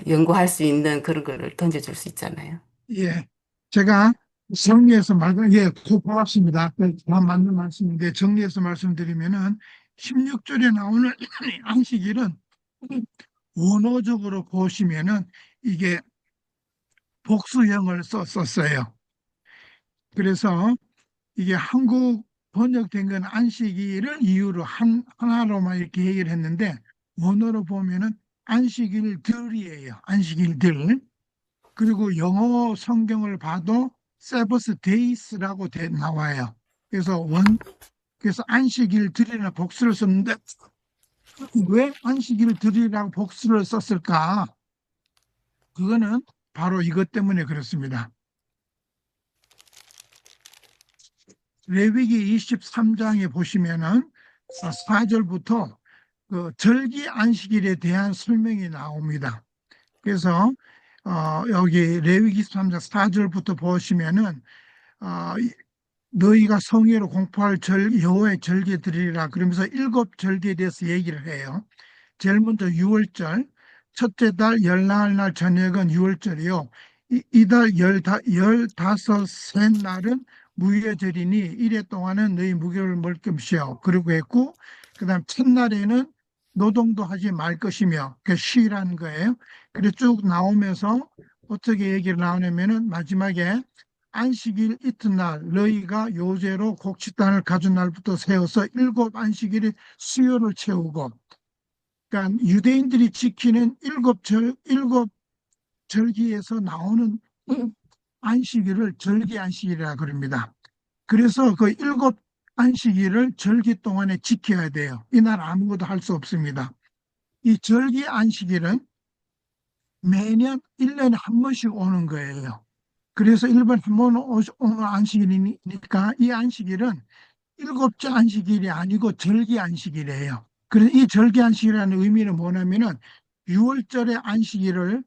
연구할 수 있는 그런 걸 던져줄 수 있잖아요. 예. 제가 정리해서 고맙습니다. 다 맞는 말씀인데 정리해서 말씀드리면은 16절에 나오는 안식일은 원어적으로 보시면은 이게 복수형을 썼어요. 그래서 이게 한국 번역된 건 안식일을 이유로 하나로만 이렇게 얘기를 했는데 원어로 보면은 안식일들이에요. 안식일들. 그리고 영어 성경을 봐도 세버스 데이스라고 나와요. 그래서 그래서 안식일 드리라는 복수를 썼는데 왜 안식일 드리라고 복수를 썼을까? 그거는 바로 이것 때문에 그렇습니다. 레위기 23장에 보시면은 4절부터 그 절기 안식일에 대한 설명이 나옵니다. 그래서 여기 레위기 23장 4절부터 보시면은 너희가 성회로 공포할 여호와의 절기 드리라 그러면서 7절기에 대해서 얘기를 해요. 제일 먼저 6월절, 첫째 달 열나흘 날 저녁은 6월절이요. 이달 15셋 날은 무교절이니 이래 동안은 너희 무교를 멀끔시오. 그리고 했고, 그 다음 첫날에는 노동도 하지 말 것이며, 그 쉬라는 거예요. 그래서 쭉 나오면서 어떻게 얘기를 나오냐면은 마지막에 안식일 이튿날 너희가 요제로 곡식단을 가진 날부터 세워서 7안식일의 수요를 채우고, 그러니까 유대인들이 지키는 일곱 절기에서 나오는 안식일을 절기 안식일이라 그럽니다. 그래서 그 7안식일을 절기 동안에 지켜야 돼요. 이날 아무것도 할 수 없습니다. 이 절기 안식일은 매년 1년에 한 번씩 오는 거예요. 그래서 1년에 한 번 오는 안식일이니까 이 안식일은 7째 안식일이 아니고 절기 안식일이에요. 그래서 이 절기 안식이라는 의미는 뭐냐면은 6월절의 안식일을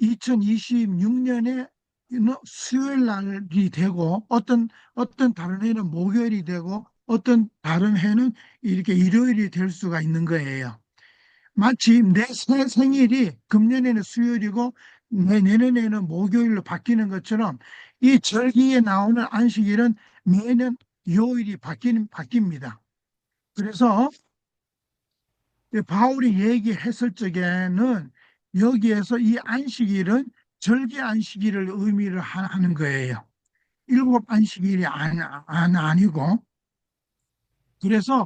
2026년에 수요일 날이 되고 어떤 다른 해는 목요일이 되고 어떤 다른 해는 이렇게 일요일이 될 수가 있는 거예요. 마치 내 생일이 금년에는 수요일이고 내년에는 목요일로 바뀌는 것처럼 이 절기에 나오는 안식일은 매년 요일이 바뀝니다. 그래서 바울이 얘기했을 적에는 여기에서 이 안식일은 절기 안식일을 의미를 하는 거예요. 7안식일이 아니고. 그래서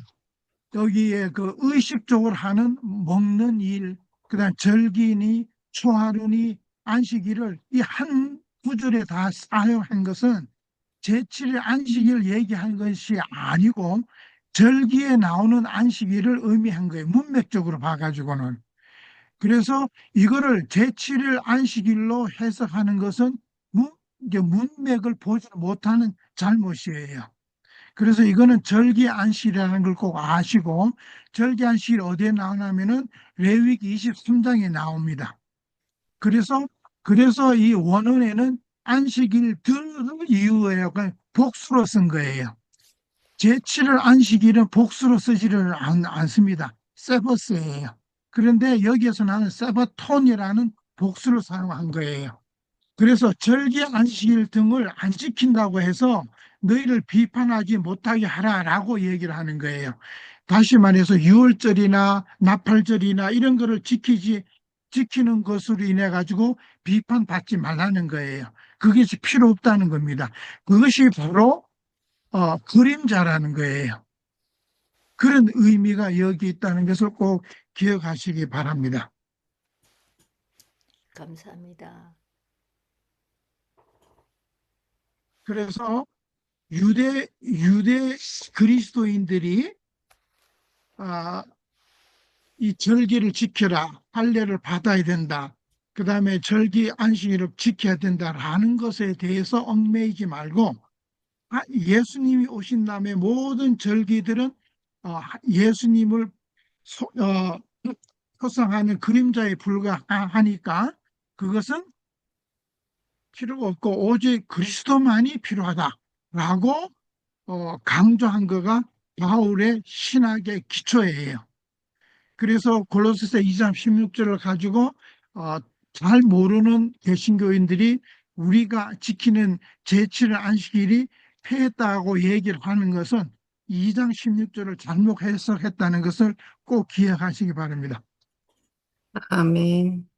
여기에 그 의식적으로 하는 먹는 일, 그다음 절기니 초하루니 안식일을 이 한 구절에 다 사용한 것은 제7일 안식일을 얘기한 것이 아니고 절기에 나오는 안식일을 의미한 거예요. 문맥적으로 봐가지고는. 그래서 이거를 제7일 안식일로 해석하는 것은 이제 문맥을 보지 못하는 잘못이에요. 그래서 이거는 절기 안식이라는 걸 꼭 아시고, 절기 안식이 어디에 나오냐면은 레위기 23장에 나옵니다. 그래서 이 원어에는 안식일 들 이유예요. 그러니까 복수로 쓴 거예요. 제7일 안식일은 복수로 쓰지를 않습니다. 세버스예요. 그런데 여기에서 나는 세버톤이라는 복수를 사용한 거예요. 그래서 절기 안식일 등을 안 지킨다고 해서 너희를 비판하지 못하게 하라라고 얘기를 하는 거예요. 다시 말해서 6월절이나 나팔절이나 이런 거를 지키는 것으로 인해 가지고 비판받지 말라는 거예요. 그것이 필요 없다는 겁니다. 그것이 바로 그림자라는 거예요. 그런 의미가 여기 있다는 것을 꼭 기억하시기 바랍니다. 감사합니다. 그래서 유대 그리스도인들이 이 절기를 지켜라, 할례를 받아야 된다, 그 다음에 절기 안식일을 지켜야 된다라는 것에 대해서 얽매이지 말고 예수님이 오신 다음에 모든 절기들은 예수님을 표상하는 그림자에 불과하니까 그것은 필요가 없고 오직 그리스도만이 필요하다라고 강조한 거가 바울의 신학의 기초예요. 그래서 골로새서 2장 16절을 가지고 잘 모르는 개신교인들이 우리가 지키는 제7일 안식일이 폐했다고 얘기를 하는 것은 2장 16절을 잘못 해석했다는 것을 꼭 기억하시기 바랍니다. 아멘.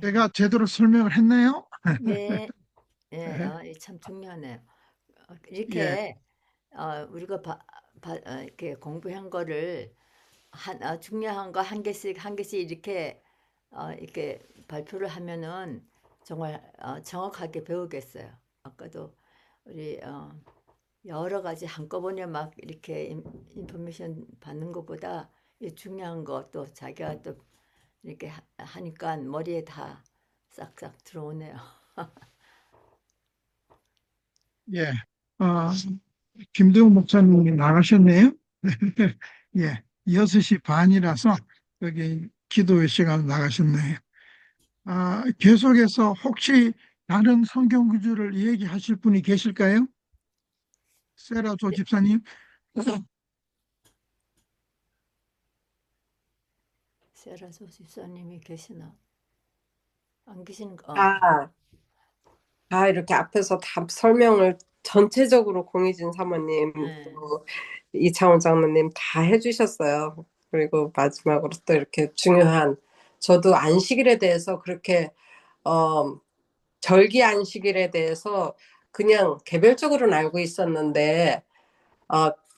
제가 제대로 설명을 했나요? 네, 네, 네. 참 중요하네요. 예. 이렇게 우리가 이렇게 공부한 거를 중요한 거 한 개씩 이렇게 이렇게 발표를 하면은 정말 정확하게 배우겠어요. 아까도 우리 여러 가지 한꺼번에 막 이렇게 인포메이션 받는 것보다 이 중요한 거 또 자기가 또 이렇게 하니까 머리에 다 싹싹 들어오네요. 예. 어, 김대웅 목사님이 나가셨네요. 예. 6시 반이라서 여기 기도의 시간 나가셨네요. 계속해서 혹시 다른 성경 구절을 얘기하실 분이 계실까요? 세라조 집사님. 세라조 집사님이 계시나? 안 계신가? 이렇게 앞에서 다 설명을 전체적으로 공희진 사모님, 네. 또 이창훈 장로님 다 해주셨어요. 그리고 마지막으로 또 이렇게 중요한, 저도 안식일에 대해서 그렇게 절기 안식일에 대해서 그냥 개별적으로는 알고 있었는데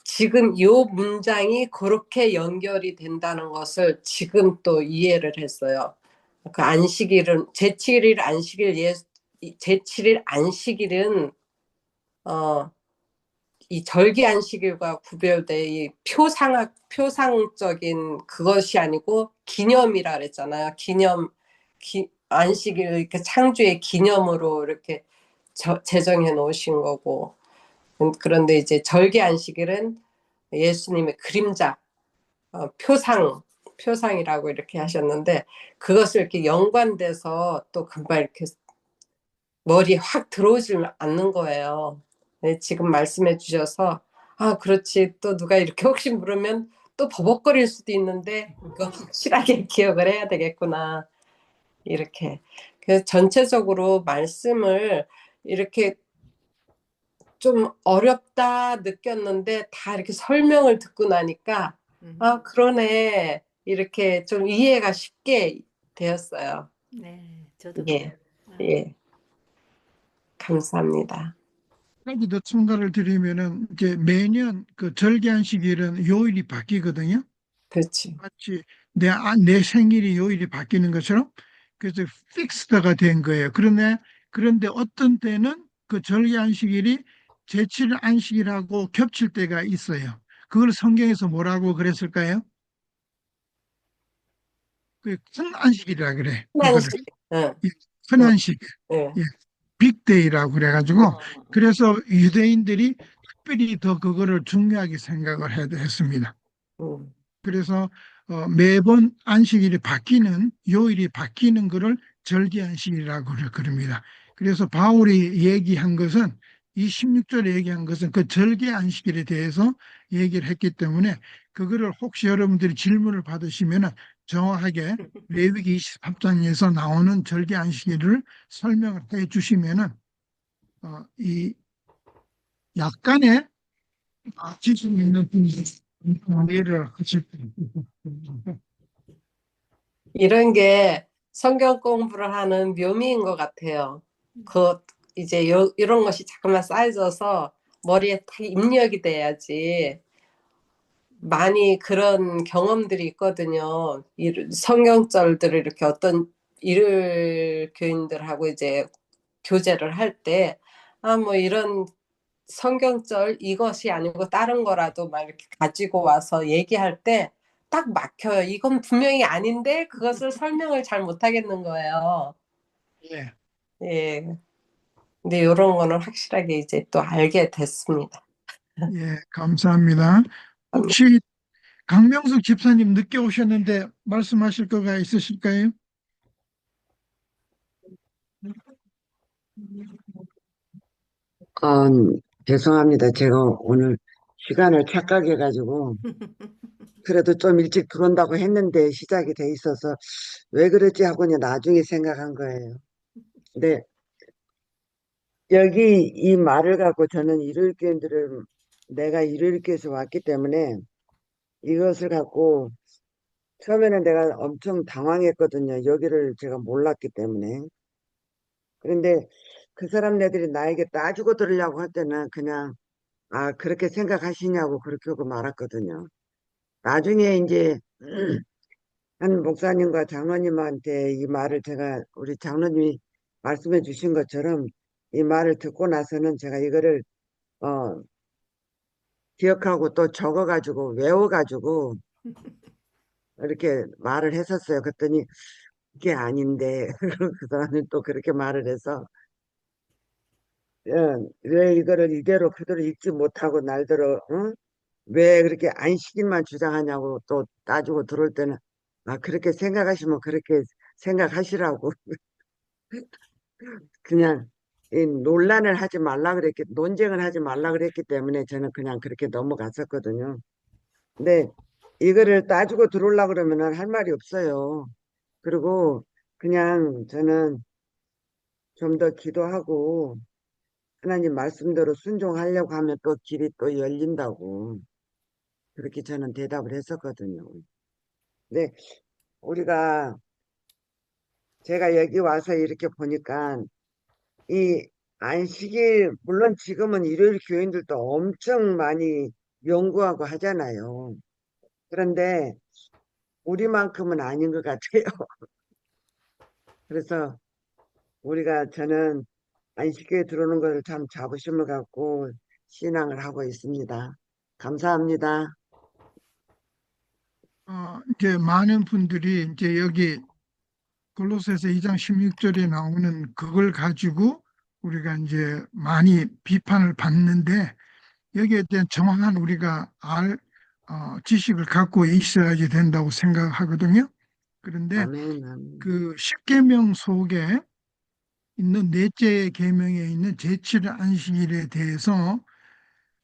지금 이 문장이 그렇게 연결이 된다는 것을 지금 또 이해를 했어요. 그 안식일은 제7일 안식일 제7일 안식일은 이 절기 안식일과 구별돼 이 표상적인 그것이 아니고 기념이라 그랬잖아요. 안식일 이렇게 창조의 기념으로 이렇게 제정해 놓으신 거고. 그런데 이제 절기 안식일은 예수님의 그림자, 표상이라고 이렇게 하셨는데, 그것을 이렇게 연관돼서 또 금방 이렇게 머리에 확 들어오지 않는 거예요. 네, 지금 말씀해 주셔서, 그렇지. 또 누가 이렇게 혹시 물으면 또 버벅거릴 수도 있는데, 그거 확실하게 기억을 해야 되겠구나. 이렇게. 그래서 전체적으로 말씀을 이렇게 좀 어렵다 느꼈는데, 다 이렇게 설명을 듣고 나니까, 그러네. 이렇게 좀 이해가 쉽게 되었어요. 네, 저도 예, 그래요. 예. 감사합니다. 여기 더 첨가를 드리면은 이제 매년 그 절기안식일은 요일이 바뀌거든요. 그렇지. 마치 내 생일이 요일이 바뀌는 것처럼 그래서 픽스드가 된 거예요. 그런데 어떤 때는 그 절기안식일이 제칠 안식일하고 겹칠 때가 있어요. 그걸 성경에서 뭐라고 그랬을까요? 그 큰 안식일이라 그래. 그거를 한식. 응, 큰 응, 안식. 응. 예, 빅데이라고 그래가지고 그래서 유대인들이 특별히 더 그거를 중요하게 생각을 했습니다. 응. 그래서 매번 안식일이 바뀌는 요일이 바뀌는 것을 절기 안식이라고 그럽니다. 그래서 바울이 얘기한 것은 이 16절에 얘기한 것은 그 절기 안식일에 대해서 얘기를 했기 때문에 그거를 혹시 여러분들이 질문을 받으시면 정확하게 레위기 23장에서 나오는 절기 안식일을 설명을 해 주시면은 이 약간의 지식 있는 분이 이해를 하실 겁니다. 이런 게 성경 공부를 하는 묘미인 것 같아요. 이제 이런 것이 자꾸만 쌓여져서 머리에 딱 입력이 돼야지. 많이 그런 경험들이 있거든요. 성경절들을 이렇게 어떤 일을 교인들하고 이제 교제를 할 때, 뭐 이런 성경절 이것이 아니고 다른 거라도 막 이렇게 가지고 와서 얘기할 때 딱 막혀요. 이건 분명히 아닌데 그것을 설명을 잘 못하겠는 거예요. 예. 예. 근데 이런 거는 확실하게 이제 또 알게 됐습니다. 예, 감사합니다. 혹시 강명숙 집사님 늦게 오셨는데 말씀하실 거가 있으실까요? 아, 죄송합니다. 제가 오늘 시간을 착각해가지고, 그래도 좀 일찍 들어온다고 했는데 시작이 돼 있어서 왜 그랬지 하고 그냥 나중에 생각한 거예요. 근데 여기 이 말을 갖고 저는 일요일교인들을 내가 일요일교에서 왔기 때문에 이것을 갖고 처음에는 내가 엄청 당황했거든요. 여기를 제가 몰랐기 때문에. 그런데 그 사람네들이 나에게 따지고 들으려고 할 때는 그냥 그렇게 생각하시냐고 그렇게 하고 말았거든요. 나중에 이제 한 목사님과 장로님한테 이 말을 제가 우리 장로님이 말씀해 주신 것처럼 이 말을 듣고 나서는 제가 이거를 어, 기억하고 또 적어가지고 외워가지고 이렇게 말을 했었어요. 그랬더니 이게 아닌데 그 사람이 또 그렇게 말을 해서 왜 이거를 이대로 그대로 읽지 못하고 날더러 응? 왜 그렇게 안식일만 주장하냐고 또 따지고 들어올 때는 아 그렇게 생각하시면 그렇게 생각하시라고 그냥 이 논란을 하지 말라 그랬기 논쟁을 하지 말라 그랬기 때문에 저는 그냥 그렇게 넘어갔었거든요. 근데 이거를 따지고 들어오려고 그러면은 할 말이 없어요. 그리고 그냥 저는 좀 더 기도하고 하나님 말씀대로 순종하려고 하면 또 길이 또 열린다고 그렇게 저는 대답을 했었거든요. 근데 우리가 제가 여기 와서 이렇게 보니까 이 안식일 물론 지금은 일요일 교인들도 엄청 많이 연구하고 하잖아요. 그런데 우리만큼은 아닌 것 같아요. 그래서 우리가 저는 안식교에 들어오는 것을 참 자부심을 갖고 신앙을 하고 있습니다. 감사합니다. 이제 많은 분들이 이제 여기 골로새서 2장 16절에 나오는 그걸 가지고 우리가 이제 많이 비판을 받는데 여기에 대한 정확한 우리가 지식을 갖고 있어야지 된다고 생각하거든요. 그런데 아멘, 아멘. 그 십계명 속에 있는 넷째 계명에 있는 제7일 안식일에 대해서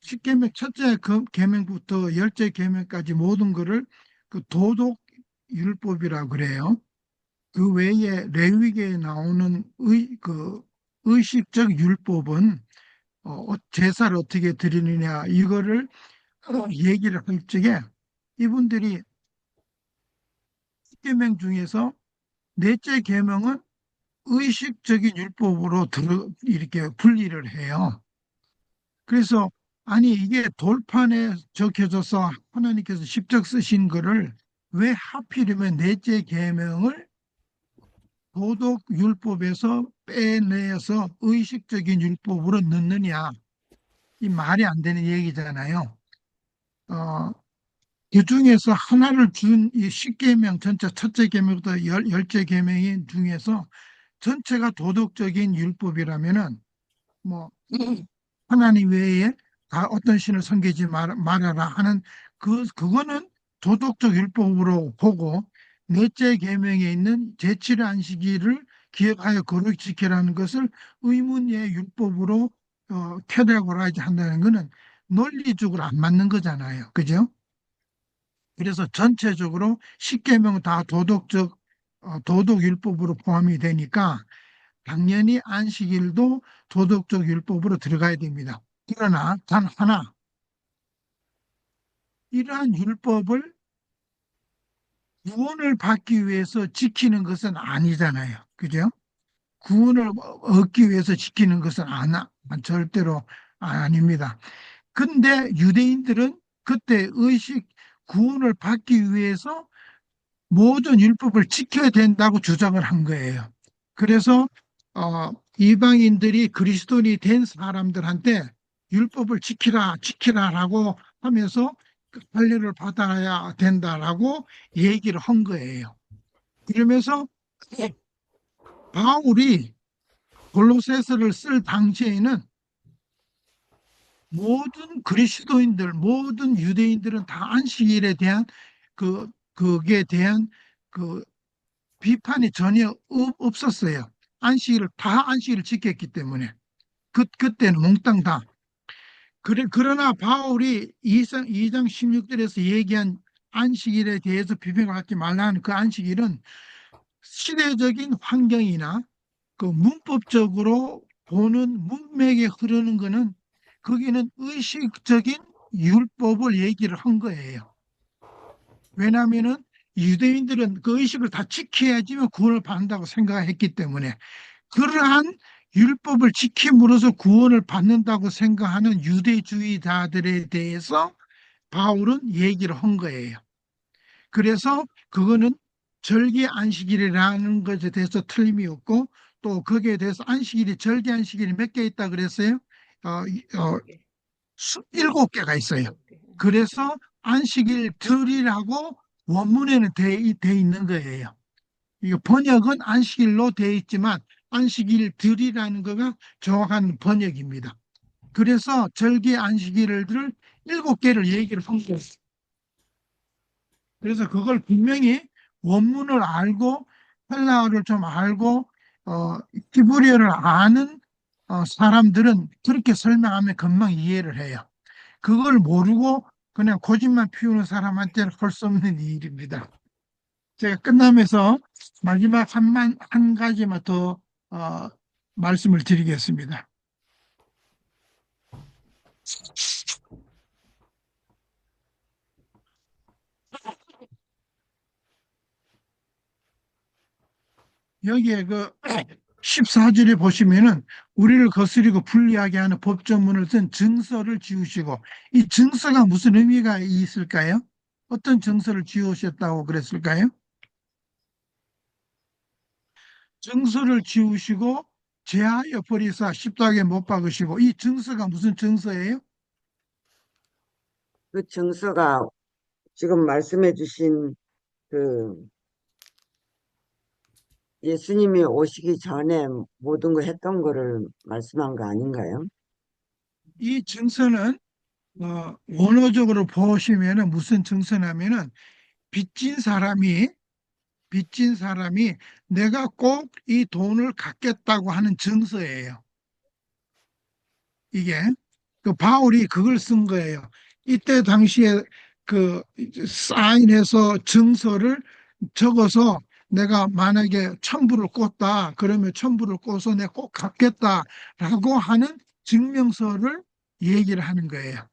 십계명 첫째 계명부터 열째 계명까지 모든 것을 그 도덕 율법이라고 그래요. 그 외에 레위기에 나오는 의식적 율법은 제사를 어떻게 드리느냐 이거를 얘기를 할 적에 이분들이 십계명 중에서 넷째 계명은 의식적인 율법으로 이렇게 분리를 해요. 그래서 아니 이게 돌판에 적혀져서 하나님께서 직접 쓰신 거를 왜 하필이면 넷째 계명을 도덕 율법에서 빼내서 의식적인 율법으로 넣느냐 이 말이 안 되는 얘기잖아요. 그 중에서 하나를 준 이 십계명 전체 첫째 계명부터 열째 계명인 중에서 전체가 도덕적인 율법이라면은 뭐 하나님 외에 다 어떤 신을 섬기지 말아라 하는 그거는 도덕적 율법으로 보고 넷째 계명에 있는 제7의 안식일을 기억하여 거룩히 지키라는 것을 의문의 율법으로 캐tegorize 한다는 것은 논리적으로 안 맞는 거잖아요. 그죠? 그래서 전체적으로 십계명은 다 도덕 율법으로 포함이 되니까 당연히 안식일도 도덕적 율법으로 들어가야 됩니다. 그러나 단 하나, 이러한 율법을 구원을 받기 위해서 지키는 것은 아니잖아요. 그죠? 구원을 얻기 위해서 지키는 것은 절대로 아닙니다. 근데 유대인들은 그때 구원을 받기 위해서 모든 율법을 지켜야 된다고 주장을 한 거예요. 그래서 이방인들이 그리스도인이 된 사람들한테 율법을 지키라라고 하면서 할례를 받아야 된다라고 얘기를 한 거예요. 그러면서 바울이 골로새서를 쓸 당시에는 모든 그리스도인들, 모든 유대인들은 다 안식일에 대한 그게 대한 그 비판이 전혀 없었어요. 안식일을 지켰기 때문에. 그때는 몽땅 다. 그러나 바울이 2장 16절에서 얘기한 안식일에 대해서 비판을 받지 말라는 그 안식일은 시대적인 환경이나 그 문법적으로 보는 문맥에 흐르는 거는 거기는 의식적인 율법을 얘기를 한 거예요. 왜냐하면은 유대인들은 그 의식을 다 지켜야지만 구원을 받는다고 생각했기 때문에 그러한 율법을 지킴으로써 구원을 받는다고 생각하는 유대주의자들에 대해서 바울은 얘기를 한 거예요. 그래서 그거는 절기 안식일이라는 것에 대해서 틀림이 없고 또 거기에 대해서 절기 안식일이 몇 개 있다 그랬어요? 7개가 있어요. 그래서 안식일들이라고 원문에는 돼 있는 거예요. 이거 번역은 안식일로 돼 있지만 안식일들이라는 거가 정확한 번역입니다. 그래서 절기 안식일을 7개를 얘기를 한 거예요. 그래서 그걸 분명히 원문을 알고 헬라어를 좀 알고 히브리어를 아는 사람들은 그렇게 설명하면 금방 이해를 해요. 그걸 모르고 그냥 고집만 피우는 사람한테는 할 수 없는 일입니다. 제가 끝나면서 마지막 한 가지만 더 말씀을 드리겠습니다. 여기에 그 14절에 보시면은 우리를 거스리고 불리하게 하는 법조문을 쓴 증서를 지우시고, 이 증서가 무슨 의미가 있을까요? 어떤 증서를 지우셨다고 그랬을까요? 증서를 지우시고 제하여 버리사 십자가에 못 박으시고, 이 증서가 무슨 증서예요? 그 증서가 지금 말씀해 주신 그 예수님이 오시기 전에 모든 거 했던 거를 말씀한 거 아닌가요? 이 증서는 원어적으로 보시면은 무슨 증서냐면은 빚진 사람이 내가 꼭 이 돈을 갚겠다고 하는 증서예요. 이게 그 바울이 그걸 쓴 거예요. 이때 당시에 그 사인해서 증서를 적어서 내가 만약에 천부를 꽂다 그러면 천부를 꽂아서 내가 꼭 갚겠다라고 하는 증명서를 얘기를 하는 거예요.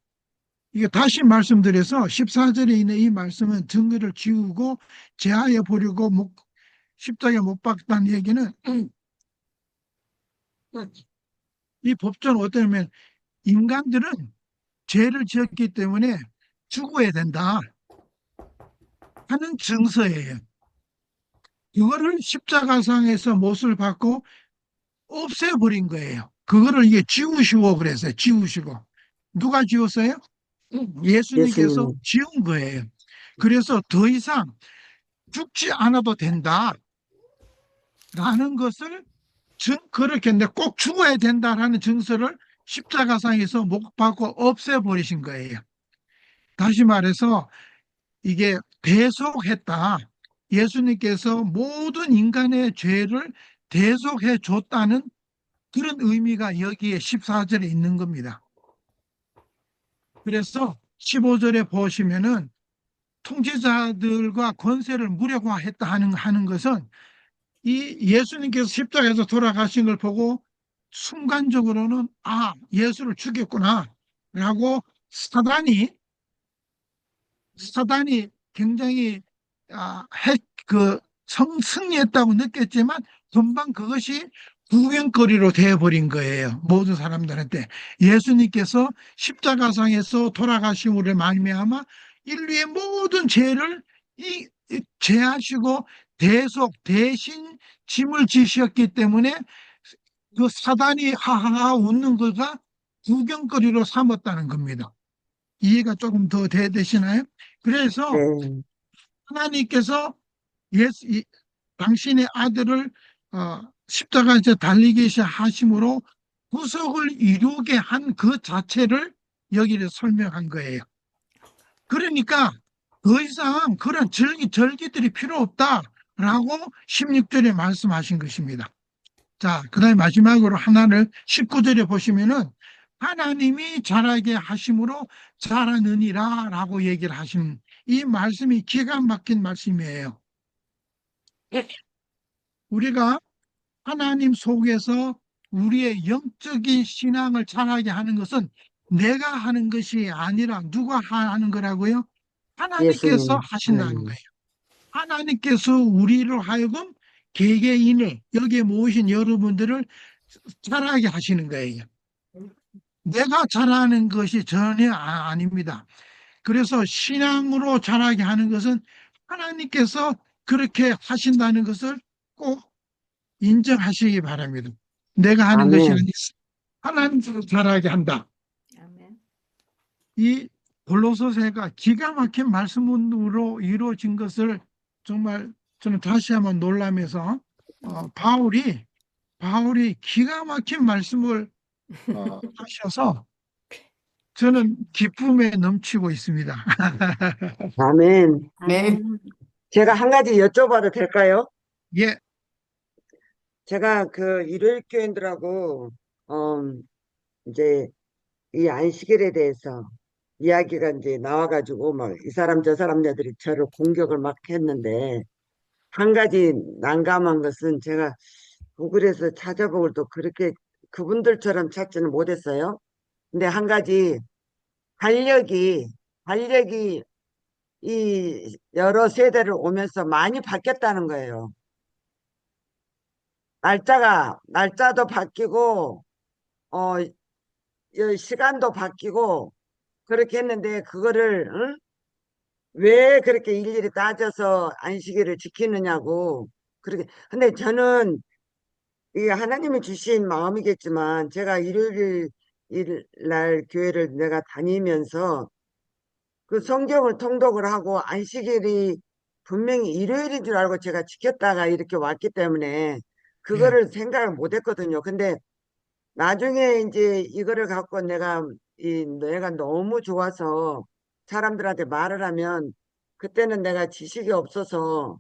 이게 다시 말씀드려서 14절에 있는 이 말씀은 증거를 지우고 제하여 버리고 십자가에 못 박다는 얘기는 이 법조는 어떠냐면 인간들은 죄를 지었기 때문에 죽어야 된다 하는 증서예요. 그거를 십자가상에서 못을 받고 없애버린 거예요. 그거를 이게 지우시고 그랬어요. 지우시고. 누가 지웠어요? 예수님께서 예수님이. 지운 거예요. 그래서 더 이상 죽지 않아도 된다 라는 것을 그렇게 꼭 죽어야 된다라는 증서를 십자가상에서 못 받고 없애버리신 거예요. 다시 말해서 이게 대속했다. 예수님께서 모든 인간의 죄를 대속해 줬다는 그런 의미가 여기에 14절에 있는 겁니다. 그래서 15절에 보시면은 통치자들과 권세를 무력화했다 하는 것은 이 예수님께서 십자가에서 돌아가신 걸 보고 순간적으로는 예수를 죽였구나 라고 사단이 굉장히 승리했다고 느꼈지만 금방 그것이 구경거리로 되어버린 거예요. 모든 사람들한테. 예수님께서 십자가상에서 돌아가심으로 말미암아 인류의 모든 죄를 제하시고 대신 짐을 지셨기 때문에 그 사단이 하하하 웃는 거가 구경거리로 삼았다는 겁니다. 이해가 조금 더 되시나요? 그래서 네. 하나님께서 당신의 아들을 십자가에서 달리게 하심으로 구속을 이루게 한 그 자체를 여기를 설명한 거예요. 그러니까 더 이상 그런 절기들이 필요 없다라고 16절에 말씀하신 것입니다. 자, 그 다음에 마지막으로 하나를 19절에 보시면은 하나님이 자라게 하심으로 자라느니라 라고 얘기를 하시는 이 말씀이 기가 막힌 말씀이에요. 우리가 하나님 속에서 우리의 영적인 신앙을 자라게 하는 것은 내가 하는 것이 아니라 누가 하는 거라고요? 하나님께서 예수님. 하신다는 거예요. 하나님께서 우리로 하여금 개개인을 여기에 모이신 여러분들을 자라게 하시는 거예요. 내가 자라는 것이 전혀 아닙니다. 그래서 신앙으로 자라게 하는 것은 하나님께서 그렇게 하신다는 것을 꼭 인정하시기 바랍니다. 내가 하는 것이 아멘. 아니라 하나님께서 자라게 한다. 아멘. 이 골로새가 기가 막힌 말씀으로 이루어진 것을 정말 저는 다시 한번 놀라면서 바울이 기가 막힌 말씀을 하셔서 저는 기쁨에 넘치고 있습니다. 아멘. 네. 제가 한 가지 여쭤봐도 될까요? 예, 제가 그 일요일 교인들하고 이제 이 안식일에 대해서 이야기가 이제 나와가지고 막 이 사람 저 사람네들이 저를 공격을 막 했는데 한 가지 난감한 것은 제가 구글에서 찾아보고 또 그렇게 그분들처럼 찾지는 못했어요. 근데 한 가지 달력이 이 여러 세대를 오면서 많이 바뀌었다는 거예요. 날짜도 바뀌고 어 시간도 바뀌고 그렇게 했는데 그거를 응? 왜 그렇게 일일이 따져서 안식일을 지키느냐고 그렇게. 근데 저는 이게 하나님이 주신 마음이겠지만 제가 일요일 날 교회를 내가 다니면서 그 성경을 통독을 하고 안식일이 분명히 일요일인 줄 알고 제가 지켰다가 이렇게 왔기 때문에 예, 그거를 생각을 못 했거든요. 근데 나중에 이제 이거를 갖고 내가 너무 좋아서 사람들한테 말을 하면 그때는 내가 지식이 없어서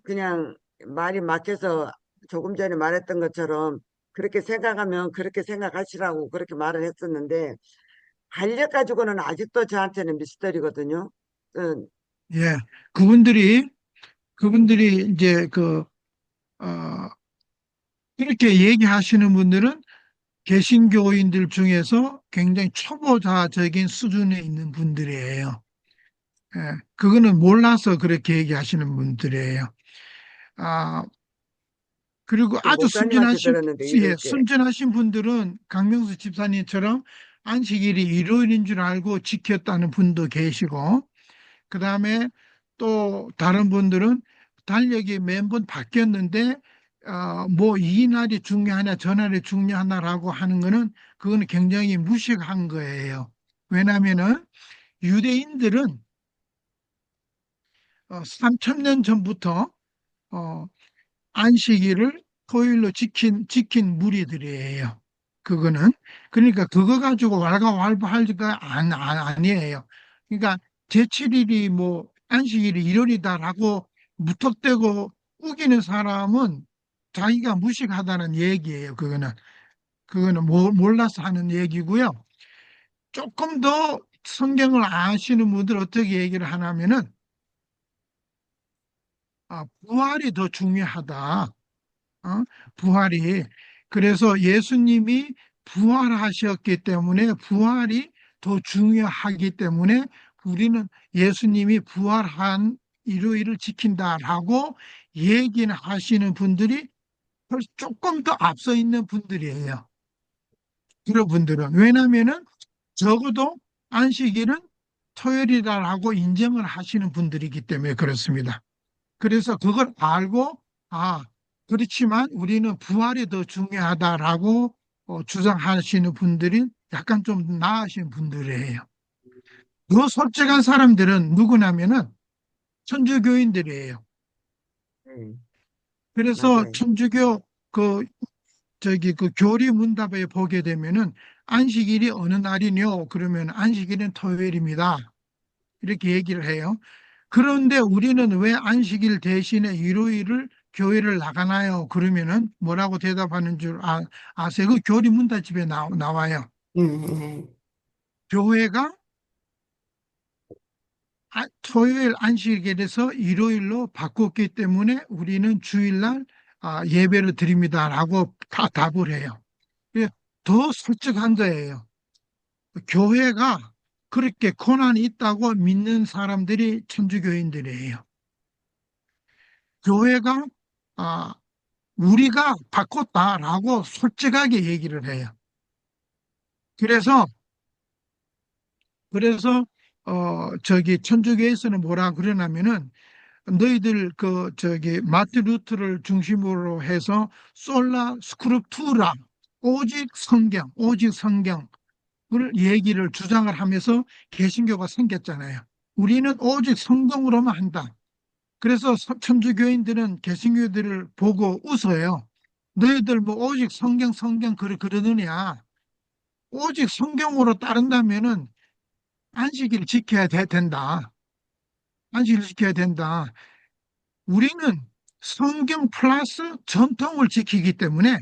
그냥 말이 막혀서 조금 전에 말했던 것처럼 그렇게 생각하면 그렇게 생각하시라고 그렇게 말을 했었는데 달력 가지고는 아직도 저한테는 미스터리거든요. 그, 예. 그분들이 이제 그렇게 얘기하시는 분들은 개신교인들 중에서 굉장히 초보자적인 수준에 있는 분들이에요. 예, 그거는 몰라서 그렇게 얘기하시는 분들이에요. 아, 그리고 그 아주 목사님한테 들었는데 이렇게 순전하신 분들은 강명수 집사님처럼 안식일이 일요일인 줄 알고 지켰다는 분도 계시고, 그 다음에 또 다른 분들은 달력이 매번 바뀌었는데, 뭐 이 날이 중요하냐, 저 날이 중요하냐라고 하는 거는 그거는 굉장히 무식한 거예요. 왜냐하면은 유대인들은 3,000년 전부터 어, 안식일을 토요일로 지킨 무리들이에요. 그거는. 그러니까 그거 가지고 왈가왈부할지가 아니에요. 그러니까 제7일이 뭐 안식일이 일요일이다라고 무턱대고 우기는 사람은 자기가 무식하다는 얘기예요. 그거는 몰라서 하는 얘기고요. 조금 더 성경을 아시는 분들 어떻게 얘기를 하냐면은 부활이 더 중요하다. 부활이. 그래서 예수님이 부활하셨기 때문에 부활이 더 중요하기 때문에 우리는 예수님이 부활한 일요일을 지킨다라고 얘기는 하시는 분들이 조금 더 앞서 있는 분들이에요. 그런 분들은. 왜냐면은 적어도 안식일은 토요일이라고 인정을 하시는 분들이기 때문에 그렇습니다. 그래서 그걸 알고, 아, 그렇지만 우리는 부활이 더 중요하다라고 주장하시는 분들이 약간 좀 나으신 분들이에요. 더 솔직한 사람들은 누구냐면은 천주교인들이에요. 네, 그래서 맞아요. 천주교 그 교리 문답에 보게 되면은 안식일이 어느 날이뇨? 그러면 안식일은 토요일입니다. 이렇게 얘기를 해요. 그런데 우리는 왜 안식일 대신에 일요일을 교회를 나가나요? 그러면은 뭐라고 대답하는 줄 아세요? 그 교리 문답집에 나와요. 네. 교회가 토요일 안식일에서 일요일로 바꿨기 때문에 우리는 주일날 예배를 드립니다라고 답을 해요. 예, 더 솔직한 거예요. 교회가 그렇게 고난이 있다고 믿는 사람들이 천주교인들이에요. 교회가 아, 우리가 바꿨다라고 솔직하게 얘기를 해요. 그래서 저기 천주교에서는 뭐라 그러냐면은 너희들 마틴 루터를 중심으로 해서 솔라 스크립투라 오직 성경 얘기를 주장을 하면서 개신교가 생겼잖아요. 우리는 오직 성경으로만 한다. 그래서 천주교인들은 개신교들을 보고 웃어요. 너희들 뭐 오직 성경 그러느냐. 오직 성경으로 따른다면은 안식일을 지켜야 된다. 안식일을 지켜야 된다. 우리는 성경 플러스 전통을 지키기 때문에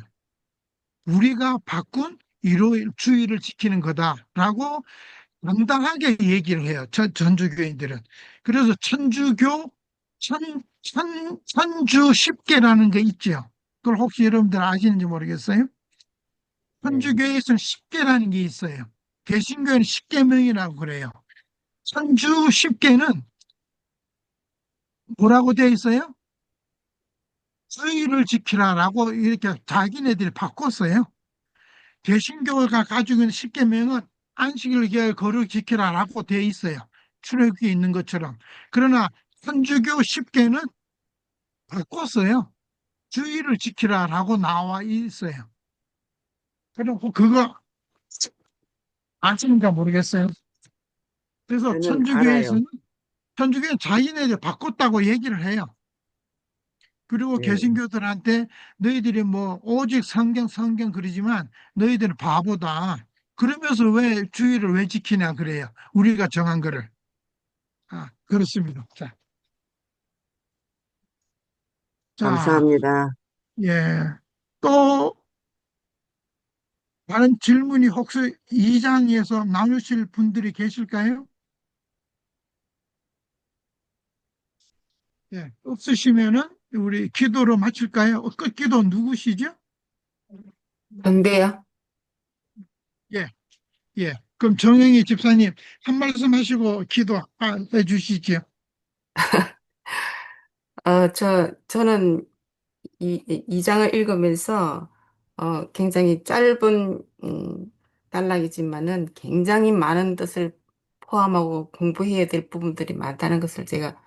우리가 바꾼 일요일 주일을 지키는 거다라고 당당하게 얘기를 해요. 전주교인들은. 그래서 천주 십계라는 게 있죠. 그걸 혹시 여러분들 아시는지 모르겠어요? 네. 천주교에서는 십계라는 게 있어요. 개신교에는 십계명이라고 그래요. 천주 십계는 뭐라고 되어 있어요? 주의를 지키라라고 이렇게 자기네들이 바꿨어요. 개신교가 가지고 있는 십계명은 안식일 거룩 지키라라고 되어 있어요. 출애굽기에 있는 것처럼. 그러나 천주교 십계는 바꿨어요. 주의를 지키라라고 나와 있어요. 그리고 그거 아시는가 모르겠어요. 그래서 저는 알아요. 천주교는 자기네들 바꿨다고 얘기를 해요. 그리고 네. 개신교들한테 너희들이 뭐 오직 성경 그러지만 너희들은 바보다. 그러면서 왜 주의를 왜 지키냐 그래요. 우리가 정한 거를. 그렇습니다. 자, 감사합니다. 예. 또 다른 질문이 혹시 이 장에서 나누실 분들이 계실까요? 예. 없으시면은 우리 기도로 마칠까요? 끝 기도 누구시죠? 근데요. 예. 예. 그럼 정영희 집사님 한 말씀 하시고 기도해 주시죠. 저는 이 장을 읽으면서 굉장히 짧은 단락이지만은 굉장히 많은 뜻을 포함하고 공부해야 될 부분들이 많다는 것을 제가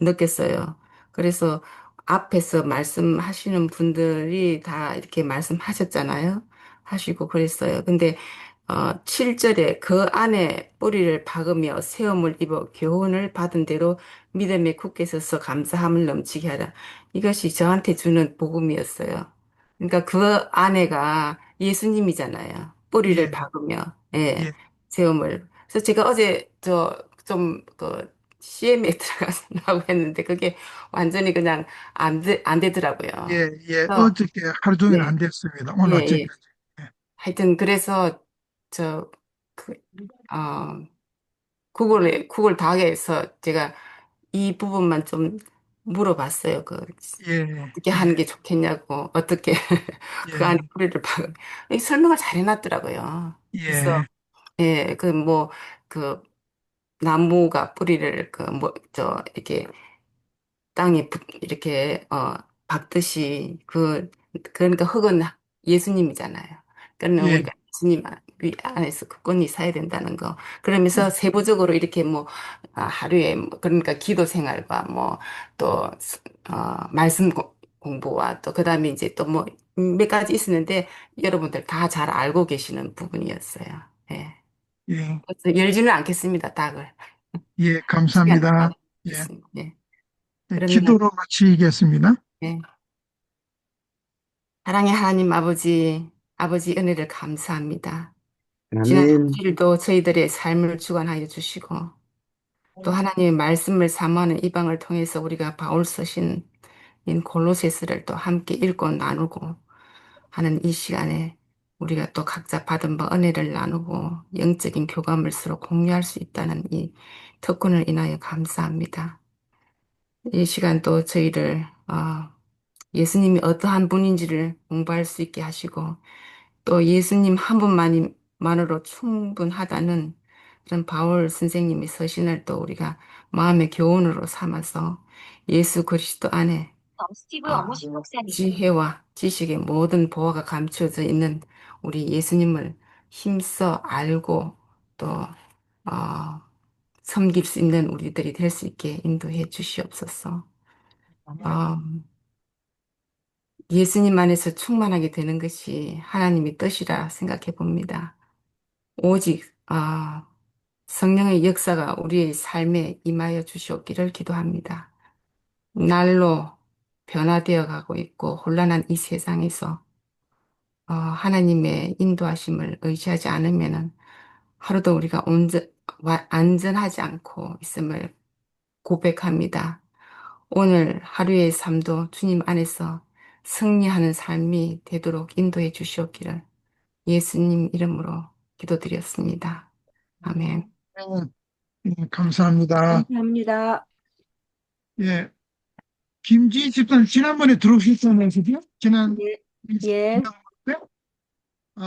느꼈어요. 그래서 앞에서 말씀하시는 분들이 다 이렇게 말씀하셨잖아요. 하시고 그랬어요. 근데 7절에 그 안에 뿌리를 박으며 세움을 입어 교훈을 받은 대로 믿음에 굳게 서서 감사함을 넘치게 하라. 이것이 저한테 주는 복음이었어요. 그러니까 그 안에가 예수님이잖아요. 뿌리를 예. 박으며, 예, 예. 세움을. 그래서 제가 어제 CM에 들어가려고 했는데 그게 완전히 그냥 안 되더라고요. 예. 그래서, 어저께 하루 종일 네, 안 됐습니다. 예, 오늘 예. 아침까지. 예. 하여튼 그래서 저, 그, 어, 구글 다해서 제가 이 부분만 좀 물어봤어요. 예. 어떻게 하는 게 좋겠냐고, 어떻게 그 안에 예. 뿌리를 박, 이 설명을 잘 해놨더라고요. 그래서, 예. 예, 그 나무가 뿌리를, 이렇게 땅에 이렇게 박듯이 그러니까 흙은 예수님이잖아요. 그러면 예. 우리가 예수님 안에서 그 끈이 서야 된다는 거. 그러면서 세부적으로 이렇게 뭐 하루에 그러니까 기도 생활과 뭐 또 말씀 공부와 또 그다음에 이제 또 뭐 몇 가지 있었는데 여러분들 다 잘 알고 계시는 부분이었어요. 예. 예. 그래서 열지는 않겠습니다, 닭을. 예. 시간 다 감사합니다. 예. 됐습니다. 네. 네, 그러면은 기도로 마치겠습니다. 네. 사랑의 하나님 아버지, 아버지 은혜를 감사합니다. 지난 한 아멘. 주일도 저희들의 삶을 주관하여 주시고, 또 하나님의 말씀을 사모하는 이방을 통해서 우리가 바울 서신 인 골로새서를 또 함께 읽고 나누고 하는 이 시간에 우리가 또 각자 받은 바 은혜를 나누고 영적인 교감을 서로 공유할 수 있다는 이 특권을 인하여 감사합니다. 이 시간 또 저희를 예수님이 어떠한 분인지를 공부할 수 있게 하시고 또 예수님 한 분만으로 충분하다는 그런 바울 선생님의 서신을 또 우리가 마음의 교훈으로 삼아서 예수 그리스도 안에 지혜와 지식의 모든 보화가 감추어져 있는 우리 예수님을 힘써 알고 또 어, 섬길 수 있는 우리들이 될 수 있게 인도해 주시옵소서. 어, 예수님 안에서 충만하게 되는 것이 하나님의 뜻이라 생각해 봅니다. 오직 성령의 역사가 우리의 삶에 임하여 주시옵기를 기도합니다. 날로 변화되어 가고 있고 혼란한 이 세상에서 하나님의 인도하심을 의지하지 않으면은 하루도 우리가 안전하지 않고 있음을 고백합니다. 오늘 하루의 삶도 주님 안에서 승리하는 삶이 되도록 인도해 주시옵기를 예수님 이름으로 기도드렸습니다. 아멘. 감사합니다. 감사합니다. 예, 김지 집사님 지난번에 들어오셨잖아요, 그죠? 지난 예. 아,